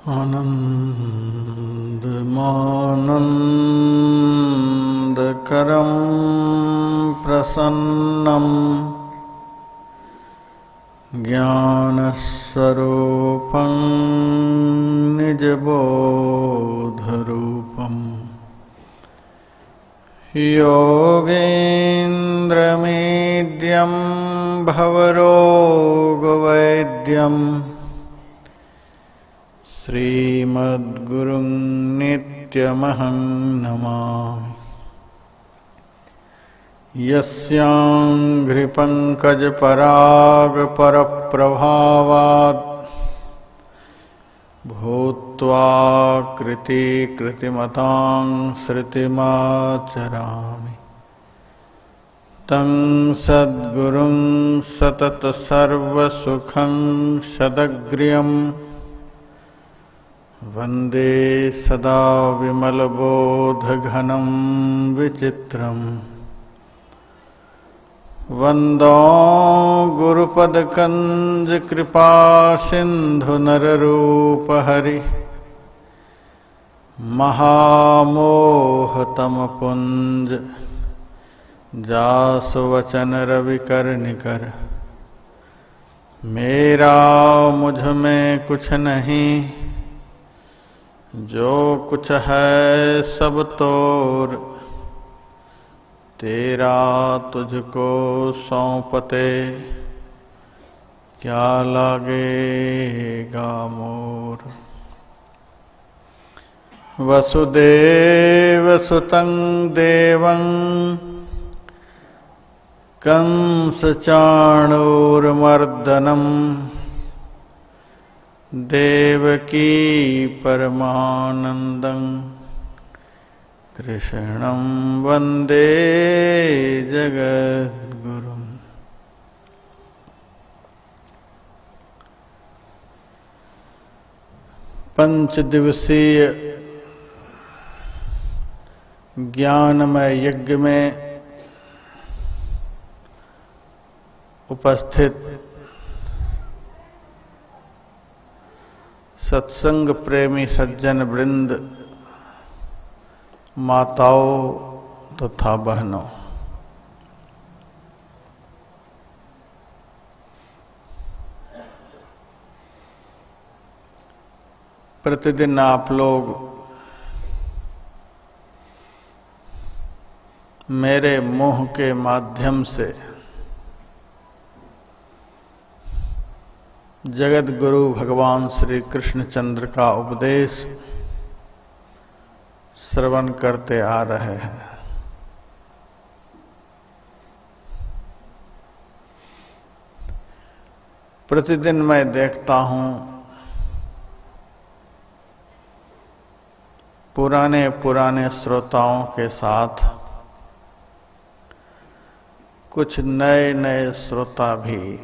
आनन्दमानन्दकरं प्रसन्नं ज्ञानस्वरूपं निजबोधरूपं योगेन्द्रमीड्यं भवरोगवैद्यं श्रीमद्गुरुं नित्यमहं नमामि। यस्याङ्घ्रिपङ्कजपरागपरप्रभावात् भूत्वा कृतिकृतिमतां श्रुतिमाचरामि तं सद्गुरुं सततसर्वसुखं सदग्र्यं वन्दे सदा विमलबोधघनं विचित्रम्। वन्दो गुरुपदकञ्जकृपासिन्धुनररूपहरि महामोहतमपुञ्ज जासुवचनरविकर्णिकर। मेरा मुझ में कुछ नहीं, जो कुछ है सब तोर, तेरा तुझको सौंपते क्या लागेगा मोर। वसुदेव सुतं देवं कंस चाणूरमर्दनं देवकी परमानंदं कृष्णं वंदे जगद्गुरुम्। पंचदिवसीय ज्ञानमय यज्ञ में उपस्थित सत्संग प्रेमी सज्जन वृंद, माताओं तथा बहनों, प्रतिदिन आप लोग मेरे मुंह के माध्यम से जगत गुरु भगवान श्री कृष्णचंद्र का उपदेश श्रवण करते आ रहे हैं। प्रतिदिन मैं देखता हूं पुराने श्रोताओं के साथ कुछ नए श्रोता भी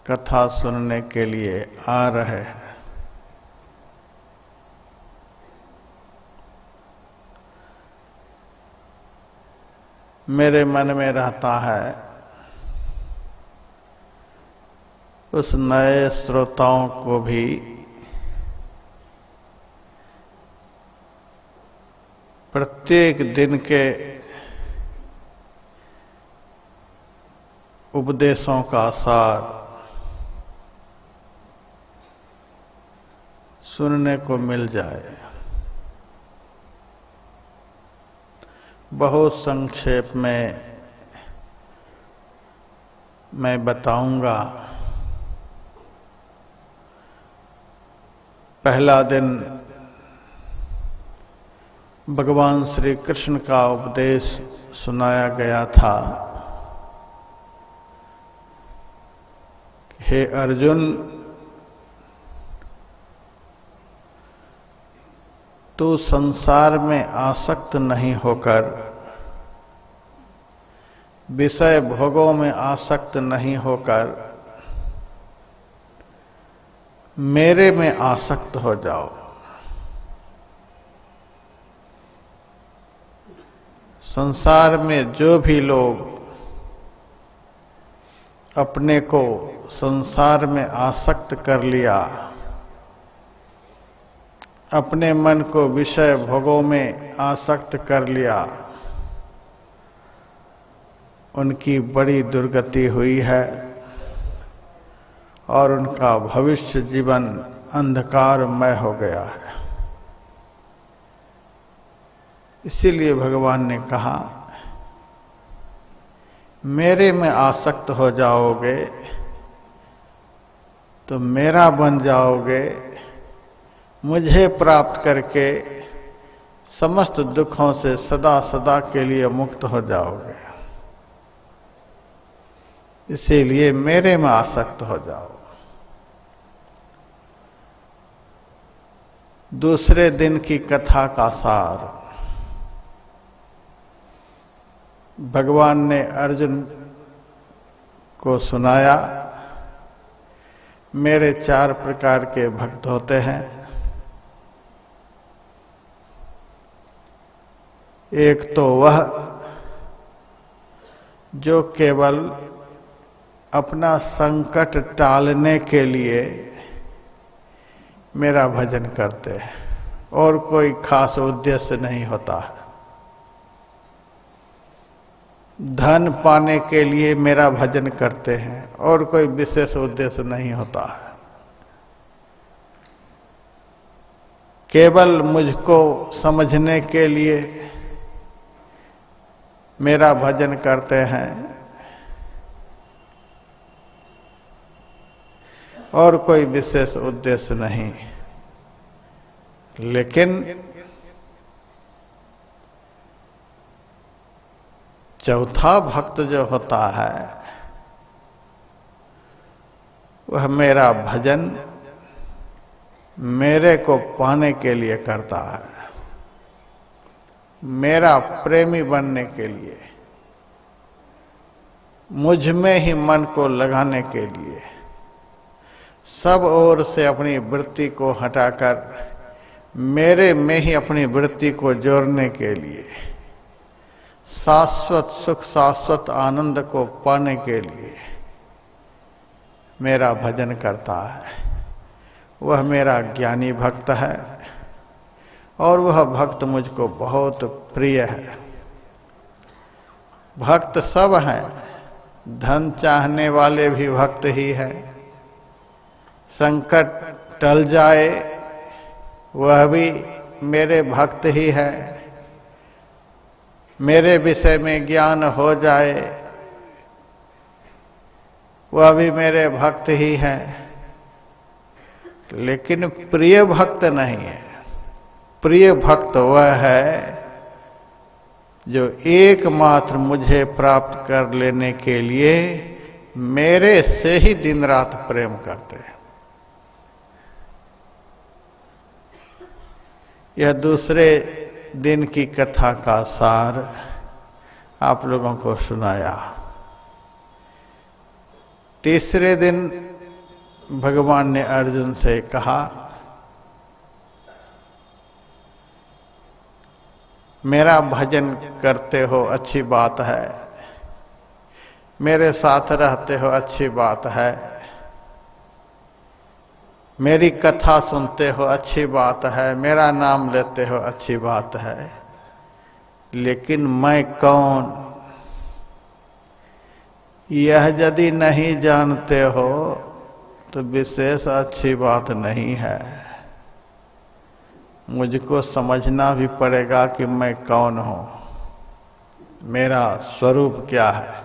कथा सुनने के लिए आ रहे हैं। मेरे मन में रहता है उस नए श्रोताओं को भी प्रत्येक दिन के उपदेशों का सार सुनने को मिल जाए। बहुत संक्षेप में मैं बताऊंगा। पहला दिन भगवान श्री कृष्ण का उपदेश सुनाया गया था। हे अर्जुन, तू संसार में आसक्त नहीं होकर, विषय भोगों में आसक्त नहीं होकर मेरे में आसक्त हो जाओ। संसार में जो भी लोग अपने को संसार में आसक्त कर लिया, अपने मन को विषय भोगों में आसक्त कर लिया, उनकी बड़ी दुर्गति हुई है और उनका भविष्य जीवन अंधकारमय हो गया है। इसीलिए भगवान ने कहा, मेरे में आसक्त हो जाओगे तो मेरा बन जाओगे, मुझे प्राप्त करके समस्त दुखों से सदा सदा के लिए मुक्त हो जाओगे। इसीलिए मेरे में आसक्त हो जाओ। दूसरे दिन की कथा का सार भगवान ने अर्जुन को सुनाया। मेरे 4 प्रकार के भक्त होते हैं। एक तो वह जो केवल अपना संकट टालने के लिए मेरा भजन करते हैं और कोई खास उद्देश्य नहीं होता है। धन पाने के लिए मेरा भजन करते हैं और कोई विशेष उद्देश्य नहीं होता है। केवल मुझको समझने के लिए मेरा भजन करते हैं और कोई विशेष उद्देश्य नहीं। लेकिन चौथा भक्त जो होता है वह मेरा भजन मेरे को पाने के लिए करता है, मेरा प्रेमी बनने के लिए, मुझ में ही मन को लगाने के लिए, सब ओर से अपनी वृत्ति को हटाकर मेरे में ही अपनी वृत्ति को जोड़ने के लिए, शाश्वत सुख शाश्वत आनंद को पाने के लिए मेरा भजन करता है। वह मेरा ज्ञानी भक्त है और वह भक्त मुझको बहुत प्रिय है। भक्त सब हैं, धन चाहने वाले भी भक्त ही हैं। संकट टल जाए वह भी मेरे भक्त ही है। मेरे विषय में ज्ञान हो जाए वह भी मेरे भक्त ही है। लेकिन प्रिय भक्त नहीं है। प्रिय भक्त वह है जो एकमात्र मुझे प्राप्त कर लेने के लिए मेरे से ही दिन रात प्रेम करते हैं। यह दूसरे दिन की कथा का सार आप लोगों को सुनाया। तीसरे दिन भगवान ने अर्जुन से कहा, मेरा भजन करते हो अच्छी बात है, मेरे साथ रहते हो अच्छी बात है, मेरी कथा सुनते हो अच्छी बात है, मेरा नाम लेते हो अच्छी बात है, लेकिन मैं कौन यह यदि नहीं जानते हो तो विशेष अच्छी बात नहीं है। मुझको समझना भी पड़ेगा कि मैं कौन हूं, मेरा स्वरूप क्या है।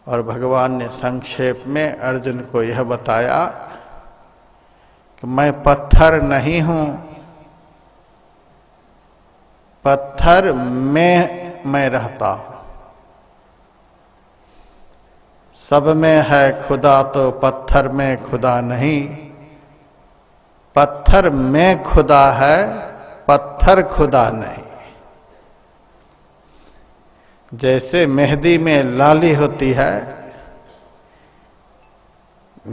और भगवान ने संक्षेप में अर्जुन को यह बताया कि मैं पत्थर नहीं हूं, पत्थर में मैं रहता हूं। सब में है खुदा तो पत्थर में खुदा नहीं, पत्थर में खुदा है, पत्थर खुदा नहीं। जैसे मेहंदी में लाली होती है,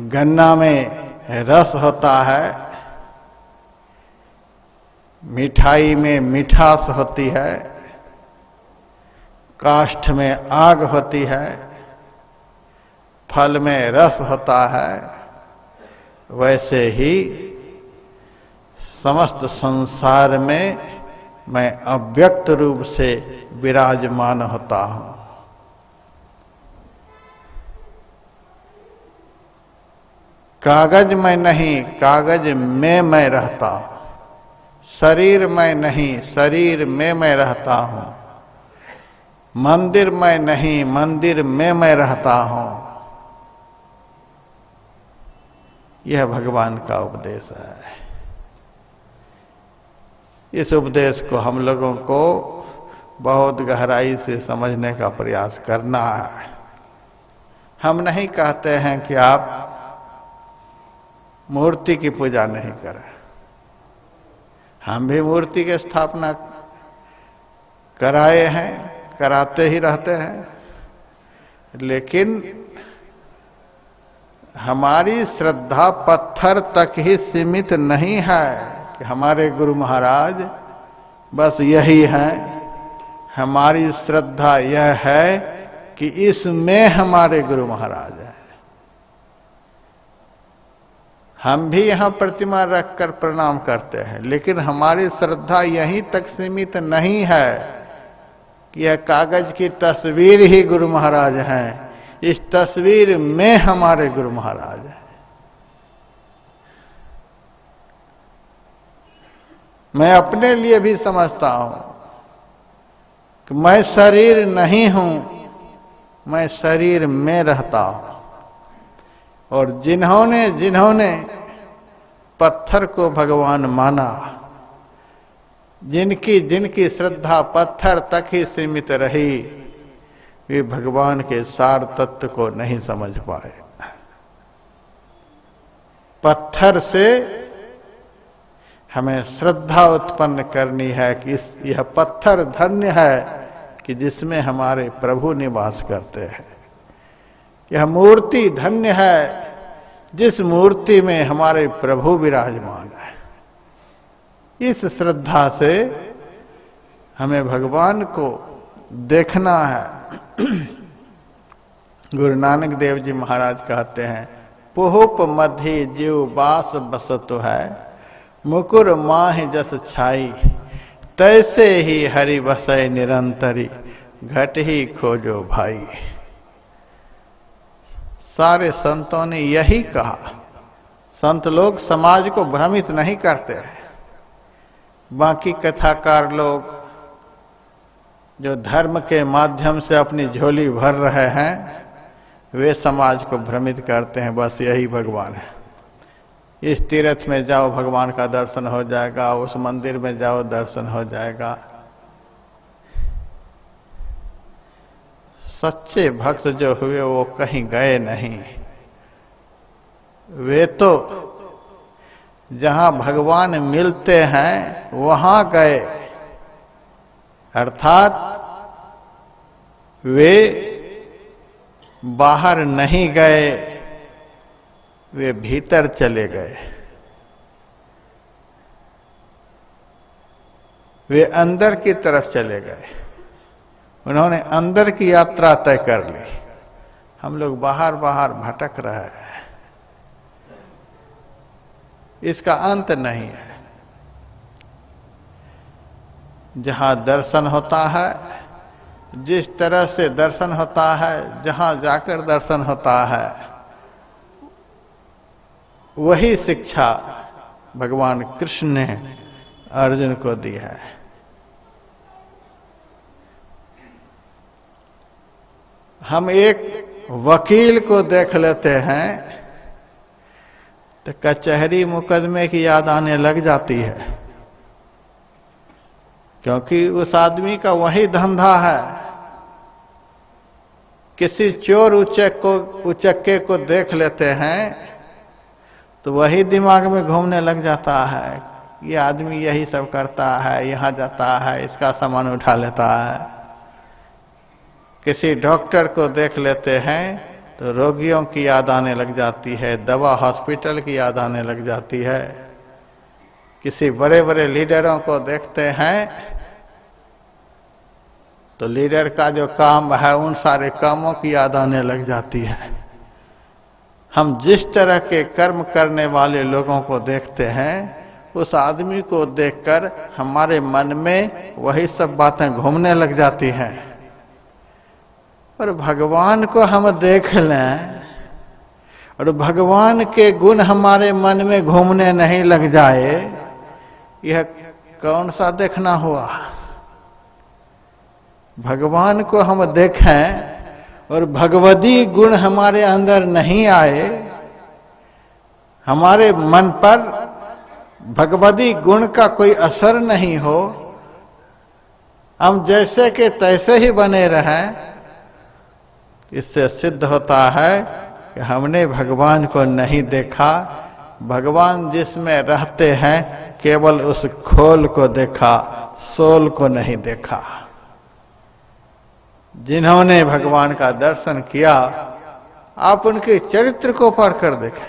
गन्ना में रस होता है, मिठाई में मिठास होती है, काष्ठ में आग होती है, फल में रस होता है, वैसे ही समस्त संसार में मैं अव्यक्त रूप से विराजमान होता हूं। कागज में नहीं, कागज में मैं रहता हूं। शरीर में नहीं, शरीर में मैं रहता हूं। मंदिर में नहीं, मंदिर में मैं रहता हूं। यह भगवान का उपदेश है। इस उपदेश को हम लोगों को बहुत गहराई से समझने का प्रयास करना है। हम नहीं कहते हैं कि आप मूर्ति की पूजा नहीं करें। हम भी मूर्ति की स्थापना कराए हैं, कराते ही रहते हैं, लेकिन हमारी श्रद्धा पत्थर तक ही सीमित नहीं है कि हमारे गुरु महाराज बस यही है। हमारी श्रद्धा यह है कि इसमें हमारे गुरु महाराज हैं। हम भी यहां प्रतिमा रखकर प्रणाम करते हैं, लेकिन हमारी श्रद्धा यहीं तक सीमित नहीं है कि यह कागज की तस्वीर ही गुरु महाराज हैं। इस तस्वीर में हमारे गुरु महाराज हैं। मैं अपने लिए भी समझता हूं कि मैं शरीर नहीं हूं, मैं शरीर में रहता हूं। और जिन्होंने जिन्होंने पत्थर को भगवान माना, जिनकी श्रद्धा पत्थर तक ही सीमित रही, वे भगवान के सार तत्व को नहीं समझ पाए। पत्थर से हमें श्रद्धा उत्पन्न करनी है कि यह पत्थर धन्य है कि जिसमें हमारे प्रभु निवास करते हैं। यह मूर्ति धन्य है जिस मूर्ति में हमारे प्रभु विराजमान है। इस श्रद्धा से हमें भगवान को देखना है। गुरु नानक देव जी महाराज कहते हैं, पुहुप मध्य जीव बास बसतु है, मुकुर माह जस छाई, तैसे ही हरि बसै निरंतरी, घट ही खोजो भाई। सारे संतों ने यही कहा। संत लोग समाज को भ्रमित नहीं करते हैं। बाकी कथाकार लोग जो धर्म के माध्यम से अपनी झोली भर रहे हैं, वे समाज को भ्रमित करते हैं। बस यही भगवान है। इस तीर्थ में जाओ भगवान का दर्शन हो जाएगा, उस मंदिर में जाओ दर्शन हो जाएगा। सच्चे भक्त जो हुए वो कहीं गए नहीं। वे तो जहां भगवान मिलते हैं वहां गए, अर्थात वे बाहर नहीं गए, वे भीतर चले गए। वे अंदर की तरफ चले गए। उन्होंने अंदर की यात्रा तय कर ली। हम लोग बाहर बाहर भटक रहे हैं। इसका अंत नहीं है। जहां दर्शन होता है, जिस तरह से दर्शन होता है, जहां जाकर दर्शन होता है, वही शिक्षा भगवान कृष्ण ने अर्जुन को दी है। हम एक वकील को देख लेते हैं तो कचहरी मुकदमे की याद आने लग जाती है, क्योंकि उस आदमी का वही धंधा है। किसी चोर उचक्के को देख लेते हैं तो वही दिमाग में घूमने लग जाता है, ये आदमी यही सब करता है, यहाँ जाता है, इसका सामान उठा लेता है। किसी डॉक्टर को देख लेते हैं तो रोगियों की याद आने लग जाती है, दवा हॉस्पिटल की याद आने लग जाती है। किसी बड़े बड़े लीडरों को देखते हैं तो लीडर का जो काम है उन सारे कामों की याद आने लग जाती है। हम जिस तरह के कर्म करने वाले लोगों को देखते हैं, उस आदमी को देखकर हमारे मन में वही सब बातें घूमने लग जाती हैं। और भगवान को हम देख लें और भगवान के गुण हमारे मन में घूमने नहीं लग जाए, यह कौन सा देखना हुआ? भगवान को हम देखें और भगवदी गुण हमारे अंदर नहीं आए, हमारे मन पर भगवदी गुण का कोई असर नहीं हो, हम जैसे के तैसे ही बने रहें, इससे सिद्ध होता है कि हमने भगवान को नहीं देखा। भगवान जिसमें रहते हैं केवल उस खोल को देखा, सोल को नहीं देखा। जिन्होंने भगवान का दर्शन किया, आप उनके चरित्र को पढ़कर देखें।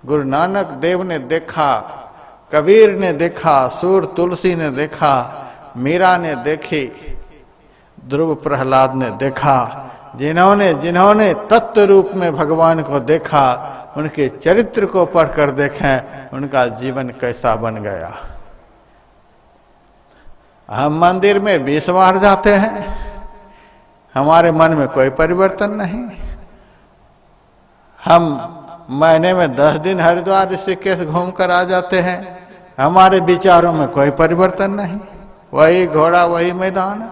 गुरु नानक देव ने देखा, कबीर ने देखा, सूर तुलसी ने देखा, मीरा ने देखी, ध्रुव प्रहलाद ने देखा। जिन्होंने तत्व रूप में भगवान को देखा, उनके चरित्र को पढ़कर देखें उनका जीवन कैसा बन गया। हम मंदिर में 20 बार जाते हैं, हमारे मन में कोई परिवर्तन नहीं। हम महीने में 10 दिन हरिद्वार ऋषिकेश घूम कर आ जाते हैं, हमारे विचारों में कोई परिवर्तन नहीं। वही घोड़ा वही मैदान।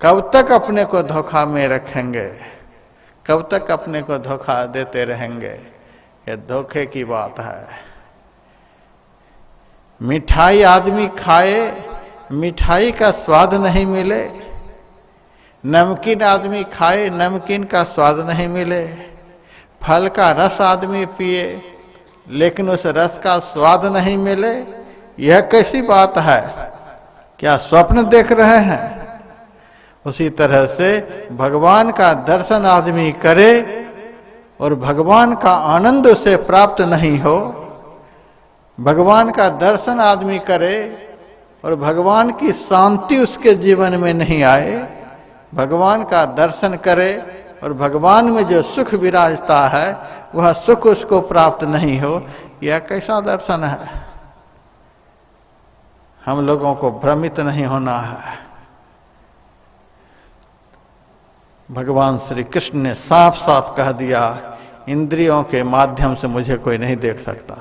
कब तक अपने को धोखा में रखेंगे? कब तक अपने को धोखा देते रहेंगे? ये धोखे की बात है। मिठाई आदमी खाए, मिठाई का स्वाद नहीं मिले। नमकीन आदमी खाए, नमकीन का स्वाद नहीं मिले। फल का रस आदमी पिए, लेकिन उस रस का स्वाद नहीं मिले। यह कैसी बात है? क्या स्वप्न देख रहे हैं? उसी तरह से भगवान का दर्शन आदमी करे और भगवान का आनंद उसे प्राप्त नहीं हो, भगवान का दर्शन आदमी करे और भगवान की शांति उसके जीवन में नहीं आए, भगवान का दर्शन करे और भगवान में जो सुख विराजता है वह सुख उसको प्राप्त नहीं हो, यह कैसा दर्शन है? हम लोगों को भ्रमित नहीं होना है। भगवान श्री कृष्ण ने साफ साफ कह दिया, इंद्रियों के माध्यम से मुझे कोई नहीं देख सकता।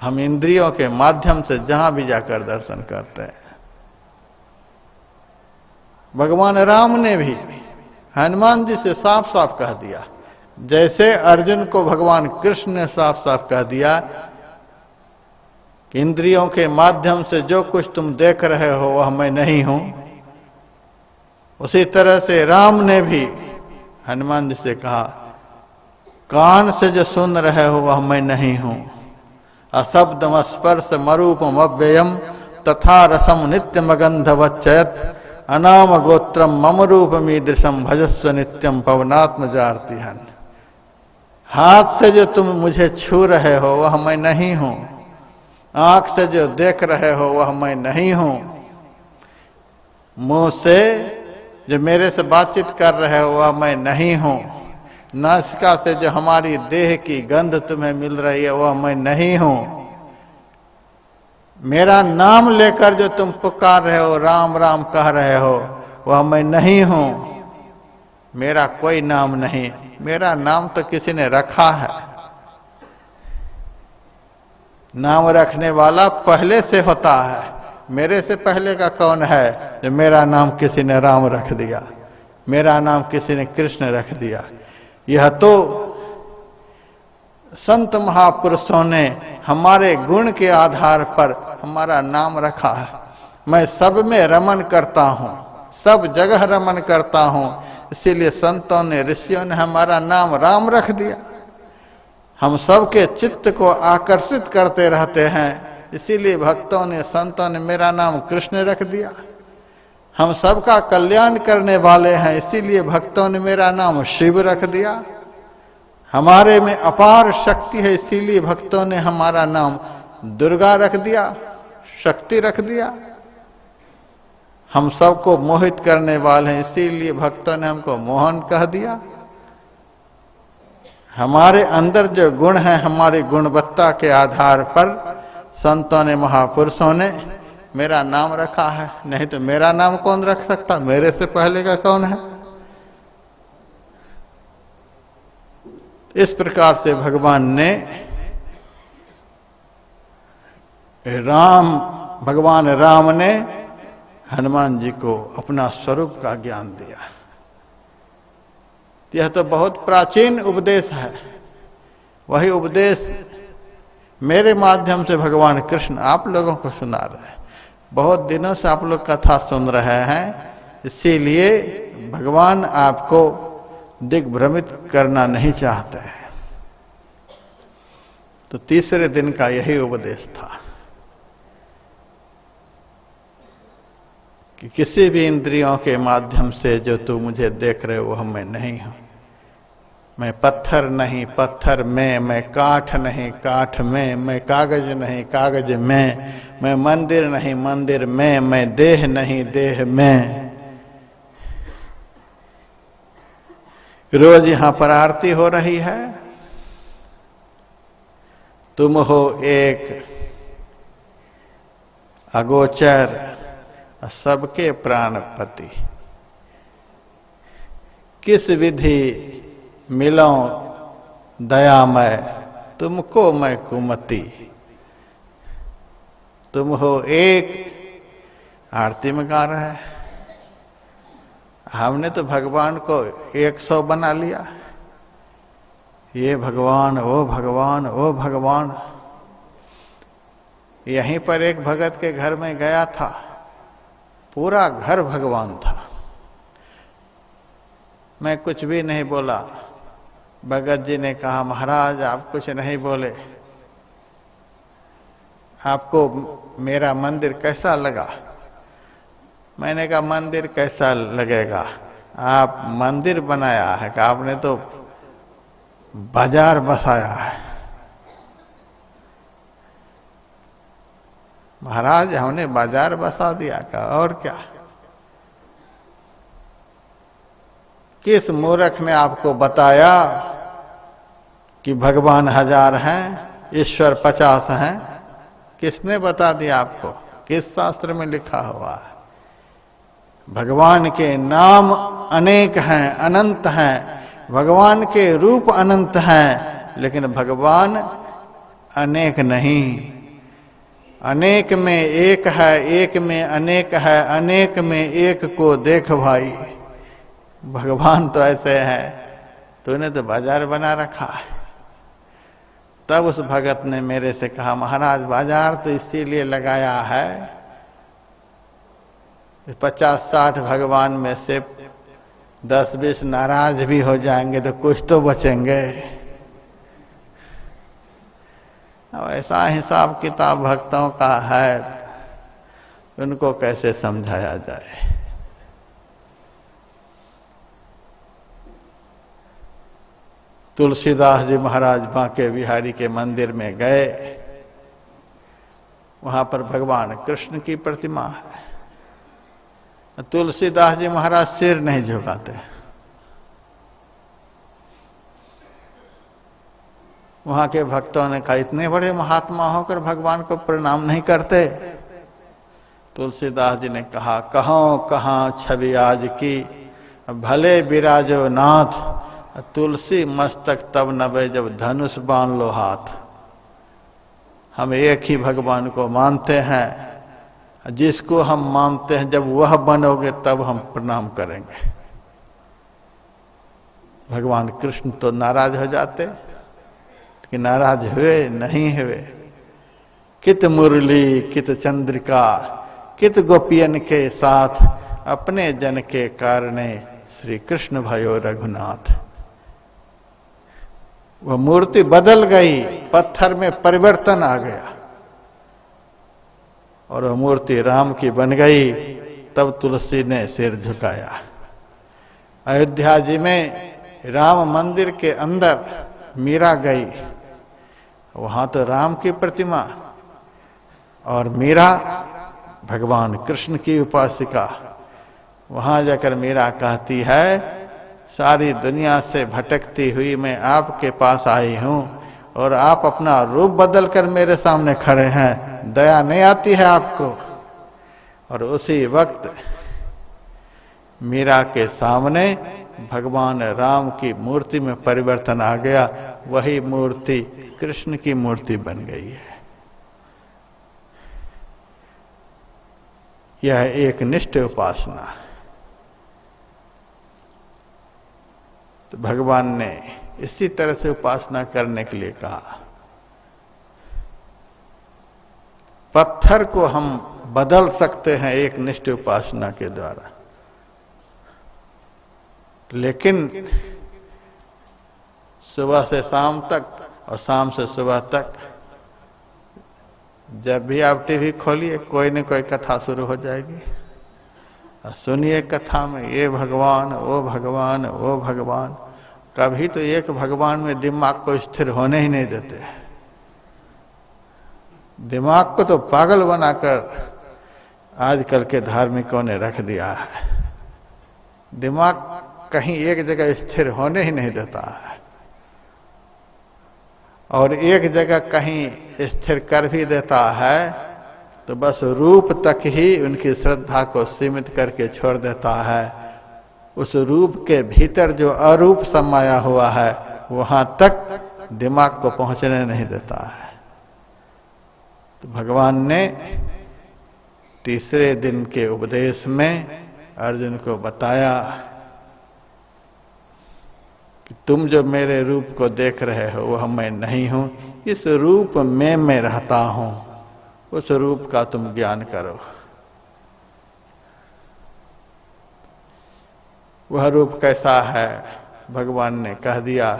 हम इंद्रियों के माध्यम से जहां भी जाकर दर्शन करते हैं। भगवान राम ने भी हनुमान जी से साफ साफ कह दिया, जैसे अर्जुन को भगवान कृष्ण ने साफ साफ कह दिया कि इंद्रियों के माध्यम से जो कुछ तुम देख रहे हो वह मैं नहीं हूं, उसी तरह से राम ने भी हनुमान जी से कहा, कान से जो सुन रहे हो वह मैं नहीं हूं। अशब्दम स्पर्श मरूपम अव्ययम तथा रसम नित्यम गंधवच्चयत अनाम गोत्रम मम रूपमीदृशम भजस्व नित्यम पवनात्मजार्तिहन। हाथ से जो तुम मुझे छू रहे हो वह मैं नहीं हूं, आंख से जो देख रहे हो वह मैं नहीं हूं, मुंह से जो मेरे से बातचीत कर रहे हो वह मैं नहीं हूं, नासिका से जो हमारी देह की गंध तुम्हें मिल रही है वह मैं नहीं हूं, मेरा नाम लेकर जो तुम पुकार रहे हो, राम राम कह रहे हो, वह मैं नहीं हूं। मेरा कोई नाम नहीं, मेरा नाम तो किसी ने रखा है। नाम रखने वाला पहले से होता है, मेरे से पहले का कौन है जो मेरा नाम किसी ने राम रख दिया, मेरा नाम किसी ने कृष्ण रख दिया। यह तो संत महापुरुषों ने हमारे गुण के आधार पर हमारा नाम रखा है। मैं सब में रमन करता हूँ, सब जगह रमन करता हूँ, इसीलिए संतों ने ऋषियों ने हमारा नाम राम रख दिया। हम सबके चित्त को आकर्षित करते रहते हैं, इसीलिए भक्तों ने संतों ने मेरा नाम कृष्ण रख दिया। हम सबका कल्याण करने वाले हैं, इसीलिए भक्तों ने मेरा नाम शिव रख दिया। हमारे में अपार शक्ति है, इसीलिए भक्तों ने हमारा नाम दुर्गा रख दिया, शक्ति रख दिया। हम सबको मोहित करने वाले हैं, इसीलिए भक्तों ने हमको मोहन कह दिया। हमारे अंदर जो गुण है, हमारी गुणवत्ता के आधार पर संतों ने, महापुरुषों ने मेरा नाम रखा है। नहीं तो मेरा नाम कौन रख सकता, मेरे से पहले का कौन है। इस प्रकार से भगवान ने भगवान राम ने हनुमान जी को अपना स्वरूप का ज्ञान दिया। यह तो बहुत प्राचीन उपदेश है। वही उपदेश मेरे माध्यम से भगवान कृष्ण आप लोगों को सुना रहे हैं। बहुत दिनों से आप लोग कथा सुन रहे हैं, इसीलिए भगवान आपको दिग्भ्रमित करना नहीं चाहते हैं। तो तीसरे दिन का यही उपदेश था कि किसी भी इंद्रियों के माध्यम से जो तू मुझे देख रहे हो, वह मैं नहीं हूं। मैं पत्थर नहीं, पत्थर में, मैं काठ नहीं, काठ में, मैं कागज नहीं, कागज में, मैं मंदिर नहीं, मंदिर में, मैं देह नहीं, देह में। रोज यहां पर आरती हो रही है। तुम हो एक अगोचर सबके प्राणपति, किस विधि मिलो दयामय, तुमको मैं कुमति। तुम हो एक, आरती में गा रहा है। हमने तो भगवान को 100 बना लिया। ये भगवान, ओ भगवान, ओ भगवान। यहीं पर एक भगत के घर में गया था, पूरा घर भगवान था। मैं कुछ भी नहीं बोला। भगत जी ने कहा, महाराज आप कुछ नहीं बोले, आपको मेरा मंदिर कैसा लगा? मैंने कहा मंदिर कैसा लगेगा, आप मंदिर बनाया है कि आपने तो बाजार बसाया है। महाराज हमने बाजार बसा दिया का, और क्या? किस मूर्ख ने आपको बताया कि भगवान 1000 हैं, ईश्वर 50 हैं? किसने बता दिया आपको? किस शास्त्र में लिखा हुआ है? भगवान के नाम अनेक हैं, अनंत हैं। भगवान के रूप अनंत हैं, लेकिन भगवान अनेक नहीं। अनेक में एक है, एक में अनेक है, अनेक में एक को देख भाई। भगवान तो ऐसे है, तूने तो बाजार बना रखा है। तब उस भगत ने मेरे से कहा, महाराज बाजार तो इसीलिए लगाया है 50-60 भगवान में से 10-20 नाराज भी हो जाएंगे तो कुछ तो बचेंगे। अब ऐसा हिसाब किताब भक्तों का है, उनको कैसे समझाया जाए। तुलसीदास जी महाराज बांके बिहारी के मंदिर में गए। वहां पर भगवान कृष्ण की प्रतिमा है। तुलसीदास जी महाराज सिर नहीं झुकाते। वहां के भक्तों ने कहा, इतने बड़े महात्मा होकर भगवान को प्रणाम नहीं करते? तुलसीदास जी ने कहा, कहो कहाँ छवि आज की, भले विराजो नाथ, तुलसी मस्तक तब नभे जब धनुष बांध लो हाथ। हम एक ही भगवान को मानते हैं, जिसको हम मानते हैं जब वह बनोगे तब हम प्रणाम करेंगे। भगवान कृष्ण तो नाराज हो जाते, कि नाराज हुए नहीं हुए। कित मुरली कित चंद्रिका, कित गोपियन के साथ, अपने जन के कारणे श्री कृष्ण भयो रघुनाथ। वह मूर्ति बदल गई, पत्थर में परिवर्तन आ गया और वह मूर्ति राम की बन गई। तब तुलसी ने सिर झुकाया। अयोध्या जी में राम मंदिर के अंदर मीरा गई, वहां तो राम की प्रतिमा और मीरा भगवान कृष्ण की उपासिका। वहां जाकर मीरा कहती है, सारी दुनिया से भटकती हुई मैं आपके पास आई हूं और आप अपना रूप बदल कर मेरे सामने खड़े हैं, दया नहीं आती है आपको। और उसी वक्त मीरा के सामने भगवान राम की मूर्ति में परिवर्तन आ गया। वही मूर्ति कृष्ण की मूर्ति बन गई है। यह एक निष्ठ उपासना। तो भगवान ने इसी तरह से उपासना करने के लिए कहा। पत्थर को हम बदल सकते हैं एक निष्ठ उपासना के द्वारा, लेकिन सुबह से शाम तक और शाम से सुबह तक जब भी आप टीवी खोलिए कोई न कोई कथा शुरू हो जाएगी। सुनिए कथा में ये भगवान वो भगवान वो भगवान, कभी तो एक भगवान में दिमाग को स्थिर होने ही नहीं देते। दिमाग को तो पागल बनाकर आजकल के धार्मिकों ने रख दिया है। दिमाग कहीं एक जगह स्थिर होने ही नहीं देता है, और एक जगह कहीं स्थिर कर भी देता है तो बस रूप तक ही उनकी श्रद्धा को सीमित करके छोड़ देता है। उस रूप के भीतर जो अरूप समाया हुआ है वहां तक दिमाग को पहुंचने नहीं देता है। तो भगवान ने तीसरे दिन के उपदेश में अर्जुन को बताया कि तुम जो मेरे रूप को देख रहे हो वह मैं नहीं हूं, इस रूप में मैं रहता हूं, उस रूप का तुम ज्ञान करो। वह रूप कैसा है भगवान ने कह दिया,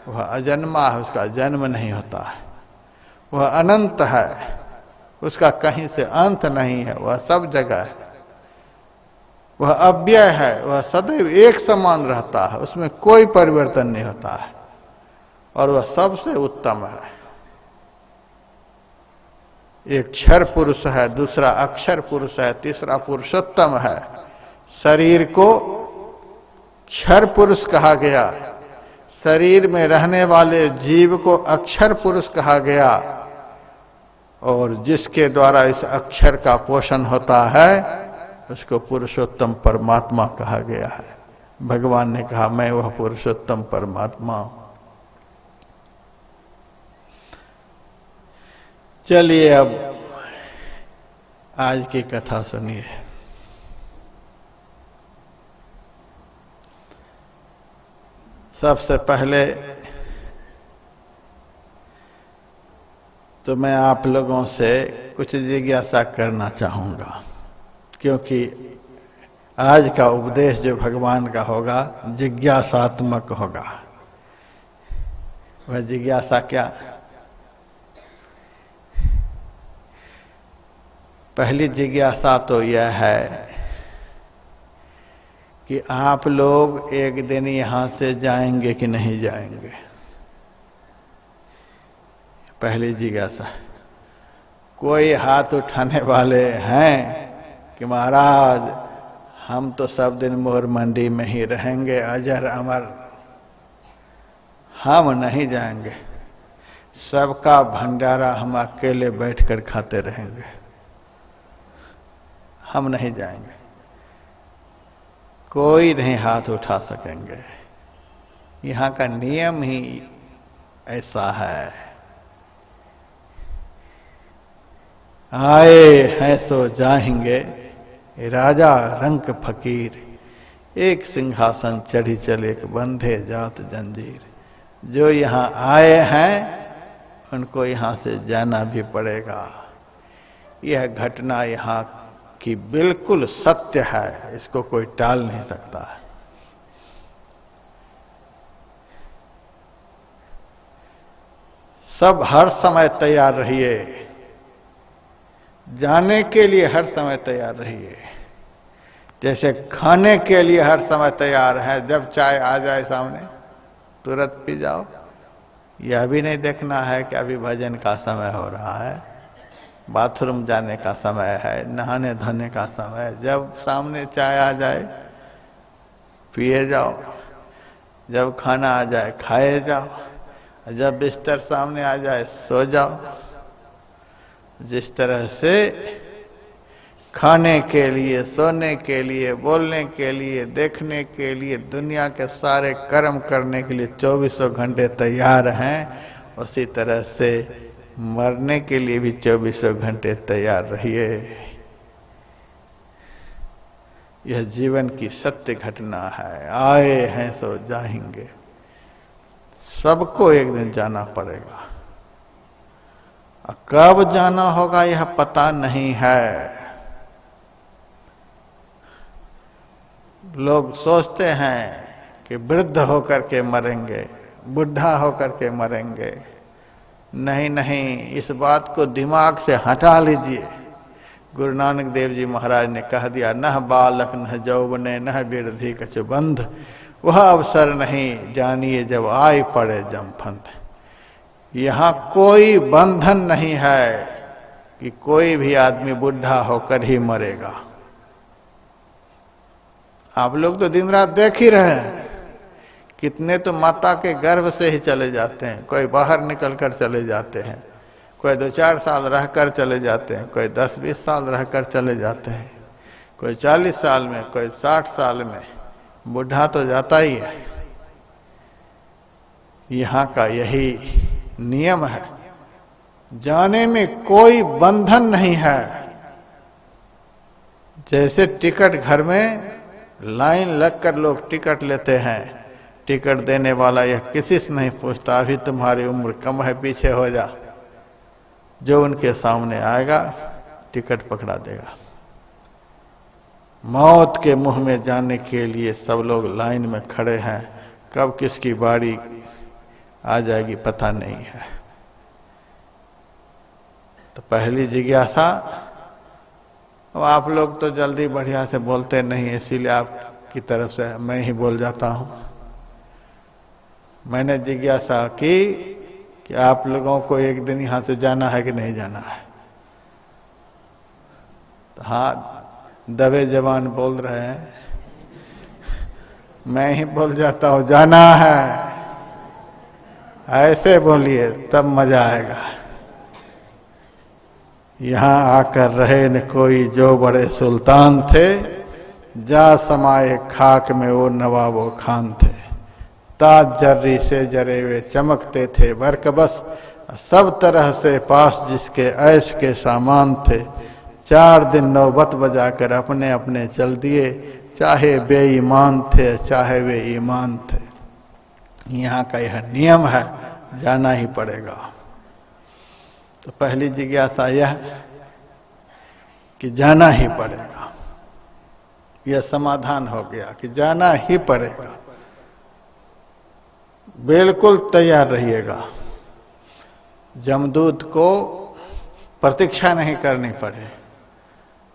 वह अजन्मा है, उसका जन्म नहीं होता है। वह अनंत है, उसका कहीं से अंत नहीं है, वह सब जगह है। वह अव्यय है, वह सदैव एक समान रहता है, उसमें कोई परिवर्तन नहीं होता है, और वह सबसे उत्तम है। एक क्षर पुरुष है, दूसरा अक्षर पुरुष है, तीसरा पुरुषोत्तम है। शरीर को क्षर पुरुष कहा गया, शरीर में रहने वाले जीव को अक्षर पुरुष कहा गया, और जिसके द्वारा इस अक्षर का पोषण होता है उसको पुरुषोत्तम परमात्मा कहा गया है। भगवान ने कहा मैं वह पुरुषोत्तम परमात्मा हूं। चलिए अब आज की कथा सुनिए। सबसे पहले तो मैं आप लोगों से कुछ जिज्ञासा करना चाहूंगा, क्योंकि आज का उपदेश जो भगवान का होगा जिज्ञासात्मक होगा। वह जिज्ञासा क्या? पहली जिज्ञासा तो यह है कि आप लोग एक दिन यहां से जाएंगे कि नहीं जाएंगे। पहली जिज्ञासा। कोई हाथ उठाने वाले हैं कि महाराज हम तो सब दिन मोर मंडी में ही रहेंगे, अजर अमर, हम नहीं जाएंगे, सबका भंडारा हम अकेले बैठकर खाते रहेंगे, हम नहीं जाएंगे। कोई नहीं हाथ उठा सकेंगे। यहाँ का नियम ही ऐसा है। आए हैं सो जाएंगे, राजा रंक फकीर, एक सिंहासन चढ़ी चले एक बंधे जात जंजीर। जो यहाँ आए हैं उनको यहाँ से जाना भी पड़ेगा। यह घटना यहाँ की बिल्कुल सत्य है, इसको कोई टाल नहीं सकता है। सब हर समय तैयार रहिए, जाने के लिए हर समय तैयार रहिए। जैसे खाने के लिए हर समय तैयार है, जब चाय आ जाए सामने तुरंत पी जाओ। यह भी नहीं देखना है कि अभी भजन का समय हो रहा है, बाथरूम जाने का समय है, नहाने धोने का समय है। जब सामने चाय आ जाए पिए जाओ, जब खाना आ जाए खाए जाओ, जब बिस्तर सामने आ जाए सो जाओ। जिस तरह से खाने के लिए, सोने के लिए, बोलने के लिए, देखने के लिए, दुनिया के सारे कर्म करने के लिए 24 घंटे तैयार हैं, उसी तरह से मरने के लिए भी 24 घंटे तैयार रहिए। यह जीवन की सत्य घटना है। आए हैं सो जाएंगे, सबको एक दिन जाना पड़ेगा। कब जाना होगा यह पता नहीं है। लोग सोचते हैं कि वृद्ध होकर के मरेंगे, बुढ़ा होकर के मरेंगे। नहीं नहीं, इस बात को दिमाग से हटा लीजिए। गुरु नानक देव जी महाराज ने कह दिया, न बालक न जौवने न वृद्धि कछु बंध, वह अवसर नहीं जानिए जब आए पड़े जमफंद। यहाँ कोई बंधन नहीं है कि कोई भी आदमी बुढ़ा होकर ही मरेगा। आप लोग तो दिन रात देख ही रहे हैं, कितने तो माता के गर्भ से ही चले जाते हैं। कोई बाहर निकल कर चले जाते हैं, कोई 2-4 साल रहकर चले जाते हैं, कोई 10-20 साल रहकर चले जाते हैं, कोई 40 साल में, कोई 60 साल में। बुढ़ा तो जाता ही है। यहाँ का यही नियम है, जाने में कोई बंधन नहीं है। जैसे टिकट घर में लाइन लगकर लोग टिकट लेते हैं, टिकट देने वाला यह किसी से नहीं पूछता अभी तुम्हारी उम्र कम है, पीछे हो जा। जो उनके सामने आएगा टिकट पकड़ा देगा। मौत के मुंह में जाने के लिए सब लोग लाइन में खड़े हैं। कब किसकी बारी आ जाएगी पता नहीं है। तो पहली जिज्ञासा, अब आप लोग तो जल्दी बढ़िया से बोलते नहीं, इसीलिए आपकी तरफ से मैं ही बोल जाता हूं। मैंने जिज्ञासा की कि आप लोगों को एक दिन यहां से जाना है कि नहीं जाना है। तो हाँ, दबे जवान बोल रहे हैं। मैं ही बोल जाता हूं जाना है। ऐसे बोलिए तब मजा आएगा। यहाँ आकर रहे न कोई जो बड़े सुल्तान थे, जा समाये खाक में वो नवाबो खान थे। ताज जर्री से जरे वे चमकते थे बरक बस, सब तरह से पास जिसके ऐश के सामान थे। 4 दिन नौबत बजाकर अपने अपने चल दिए, चाहे बेईमान थे चाहे वे ईमान थे। यहाँ का यह नियम है, जाना ही पड़ेगा। तो पहली जिज्ञासा यह कि जाना ही पड़ेगा, यह समाधान हो गया कि जाना ही पड़ेगा। बिल्कुल तैयार रहिएगा। जमदूत को प्रतीक्षा नहीं करनी पड़े,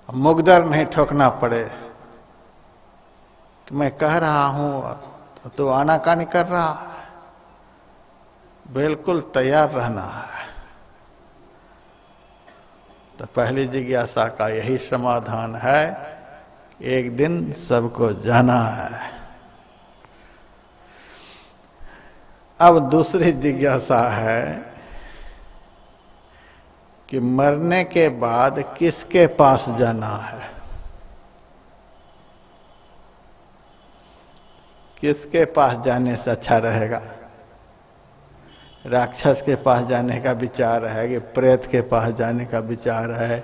मुगदर नहीं ठोकना पड़े कि मैं कह रहा हूं तो आनाकानी कर रहा है। बिल्कुल तैयार रहना है। तो पहली जिज्ञासा का यही समाधान है, एक दिन सबको जाना है। अब दूसरी जिज्ञासा है कि मरने के बाद किसके पास जाना है। किसके पास जाने से अच्छा रहेगा? राक्षस के पास जाने का विचार है कि प्रेत के पास जाने का विचार है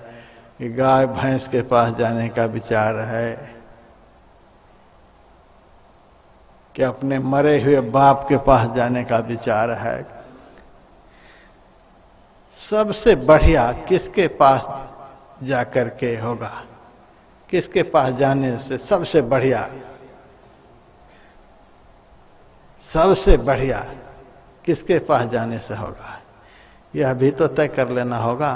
कि गाय भैंस के पास जाने का विचार है कि अपने मरे हुए बाप के पास जाने का विचार है? सबसे बढ़िया किसके पास जाकर के होगा? किसके पास जाने से सबसे बढ़िया किसके पास जाने से होगा? यह भी तो तय कर लेना होगा।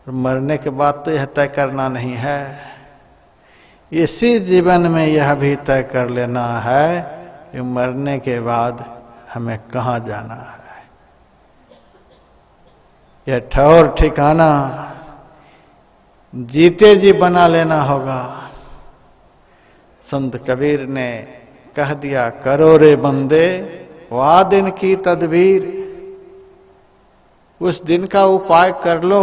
मरने के बाद तो यह तय करना नहीं है, इसी जीवन में यह भी तय कर लेना है कि मरने के बाद हमें कहाँ जाना है। यह ठौर ठिकाना जीते जी बना लेना होगा। संत कबीर ने कह दिया, करो रे बंदे वा दिन की तदबीर। उस दिन का उपाय कर लो।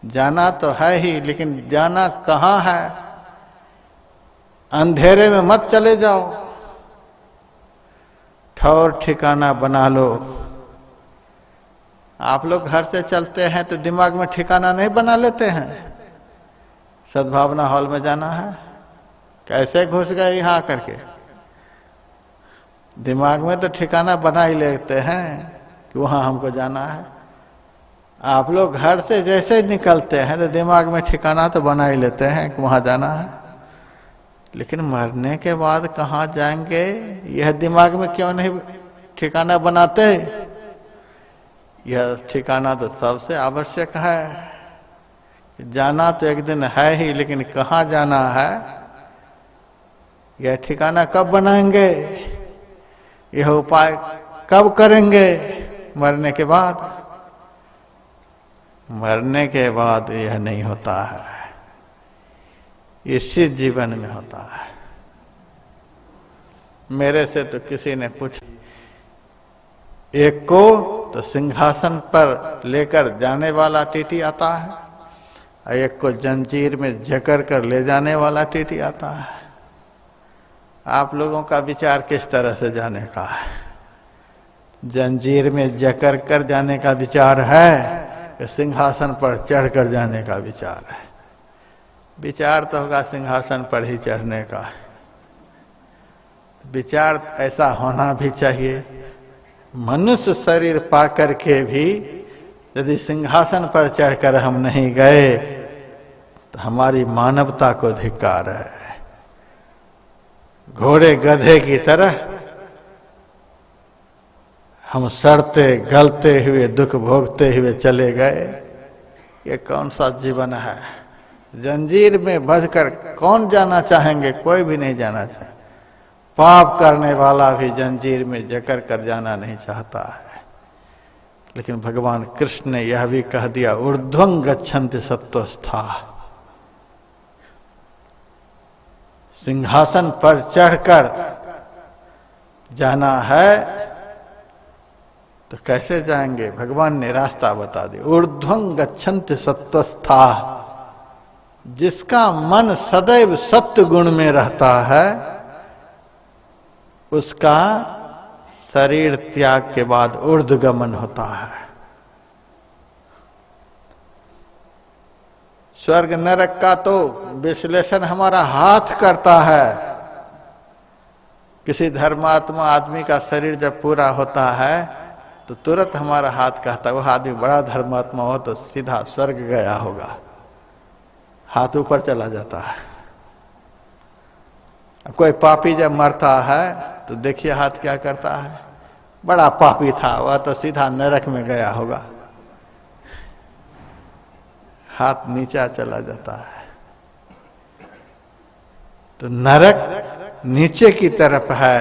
जाना तो है ही, लेकिन जाना कहाँ है? अंधेरे में मत चले जाओ, ठौर ठिकाना बना लो। आप लोग घर से चलते हैं तो दिमाग में ठिकाना नहीं बना लेते हैं? सद्भावना हॉल में जाना है, कैसे घुस गए यहाँ करके? दिमाग में तो ठिकाना बना ही लेते हैं कि वहां हमको जाना है। आप लोग घर से जैसे निकलते हैं तो दिमाग में ठिकाना तो बना ही लेते हैं कि वहां जाना है, लेकिन मरने के बाद कहाँ जाएंगे यह दिमाग में क्यों नहीं ठिकाना बनाते? यह ठिकाना तो सबसे आवश्यक है। जाना तो एक दिन है ही, लेकिन कहाँ जाना है यह ठिकाना कब बनाएंगे? यह उपाय कब करेंगे? मरने के बाद। मरने के बाद यह नहीं होता है, इसी जीवन में होता है। मेरे से तो किसी ने पूछा, एक को तो सिंहासन पर लेकर जाने वाला टीटी आता है और एक को जंजीर में जकड़ कर ले जाने वाला टीटी आता है। आप लोगों का विचार किस तरह से जाने का है? जंजीर में जकड़ कर जाने का विचार है, सिंहासन पर चढ़कर जाने का विचार है? विचार तो होगा सिंहासन पर ही चढ़ने का। विचार ऐसा होना भी चाहिए। मनुष्य शरीर पाकर के भी यदि सिंहासन पर चढ़कर हम नहीं गए तो हमारी मानवता को धिक्कार है। घोड़े गधे की तरह हम सड़ते गलते हुए दुख भोगते हुए चले गए, ये कौन सा जीवन है? जंजीर में बंधकर कौन जाना चाहेंगे? कोई भी नहीं जाना चाहे। पाप करने वाला भी जंजीर में जकड़ कर जाना नहीं चाहता है। लेकिन भगवान कृष्ण ने यह भी कह दिया, ऊर्ध्वं गच्छन्ति सत्वस्था। सिंहासन पर चढ़कर जाना है तो कैसे जाएंगे? भगवान ने रास्ता बता दिया, ऊर्ध्वं गच्छन्ति सत्वस्था। जिसका मन सदैव सत्य गुण में रहता है उसका शरीर त्याग के बाद ऊर्ध्वगमन होता है। स्वर्ग नरक का तो विश्लेषण हमारा हाथ करता है। किसी धर्मात्मा आदमी का शरीर जब पूरा होता है तो तुरंत हमारा हाथ कहता है, वह आदमी बड़ा धर्मात्मा हो तो सीधा स्वर्ग गया होगा। हाथ ऊपर चला जाता है। कोई पापी जब मरता है तो देखिए हाथ क्या करता है, बड़ा पापी था वह तो सीधा नरक में गया होगा। हाथ नीचा चला जाता है। तो नरक नीचे की तरफ है,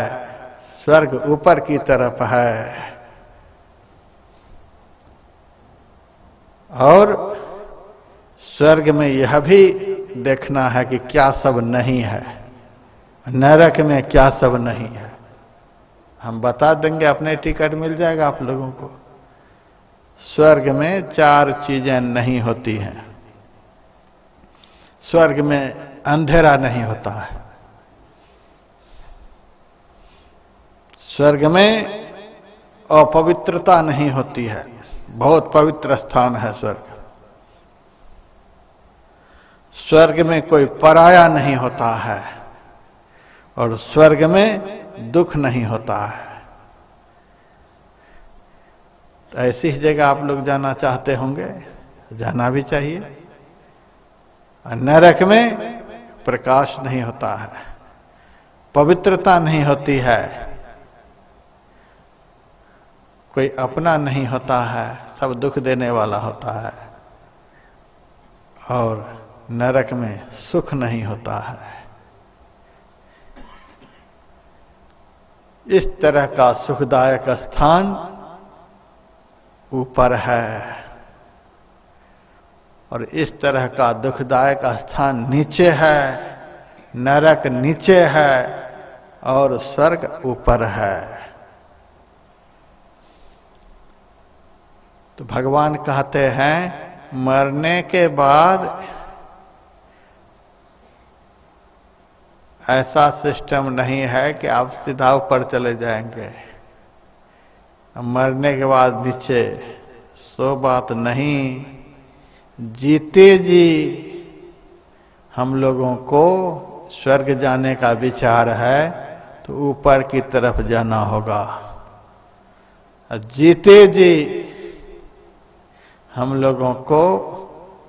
स्वर्ग ऊपर की तरफ है। और स्वर्ग में यह भी देखना है कि क्या सब नहीं है, नरक में क्या सब नहीं है। हम बता देंगे, अपने टिकट मिल जाएगा आप लोगों को। स्वर्ग में 4 चीजें नहीं होती हैं। स्वर्ग में अंधेरा नहीं होता है। स्वर्ग में अपवित्रता नहीं होती है। बहुत पवित्र स्थान है स्वर्ग। स्वर्ग में कोई पराया नहीं होता है और स्वर्ग में दुख नहीं होता है। तो ऐसी ही जगह आप लोग जाना चाहते होंगे, जाना भी चाहिए। और नरक में प्रकाश नहीं होता है, पवित्रता नहीं होती है, कोई अपना नहीं होता है, सब दुख देने वाला होता है। और नरक में सुख नहीं होता है। इस तरह का सुखदायक स्थान ऊपर है। और इस तरह का दुखदायक स्थान नीचे है, नरक नीचे है और स्वर्ग ऊपर है। तो भगवान कहते हैं मरने के बाद ऐसा सिस्टम नहीं है कि आप सीधा ऊपर चले जाएंगे, मरने के बाद नीचे, सो बात नहीं। जीते जी हम लोगों को स्वर्ग जाने का विचार है तो ऊपर की तरफ जाना होगा। जीते जी हम लोगों को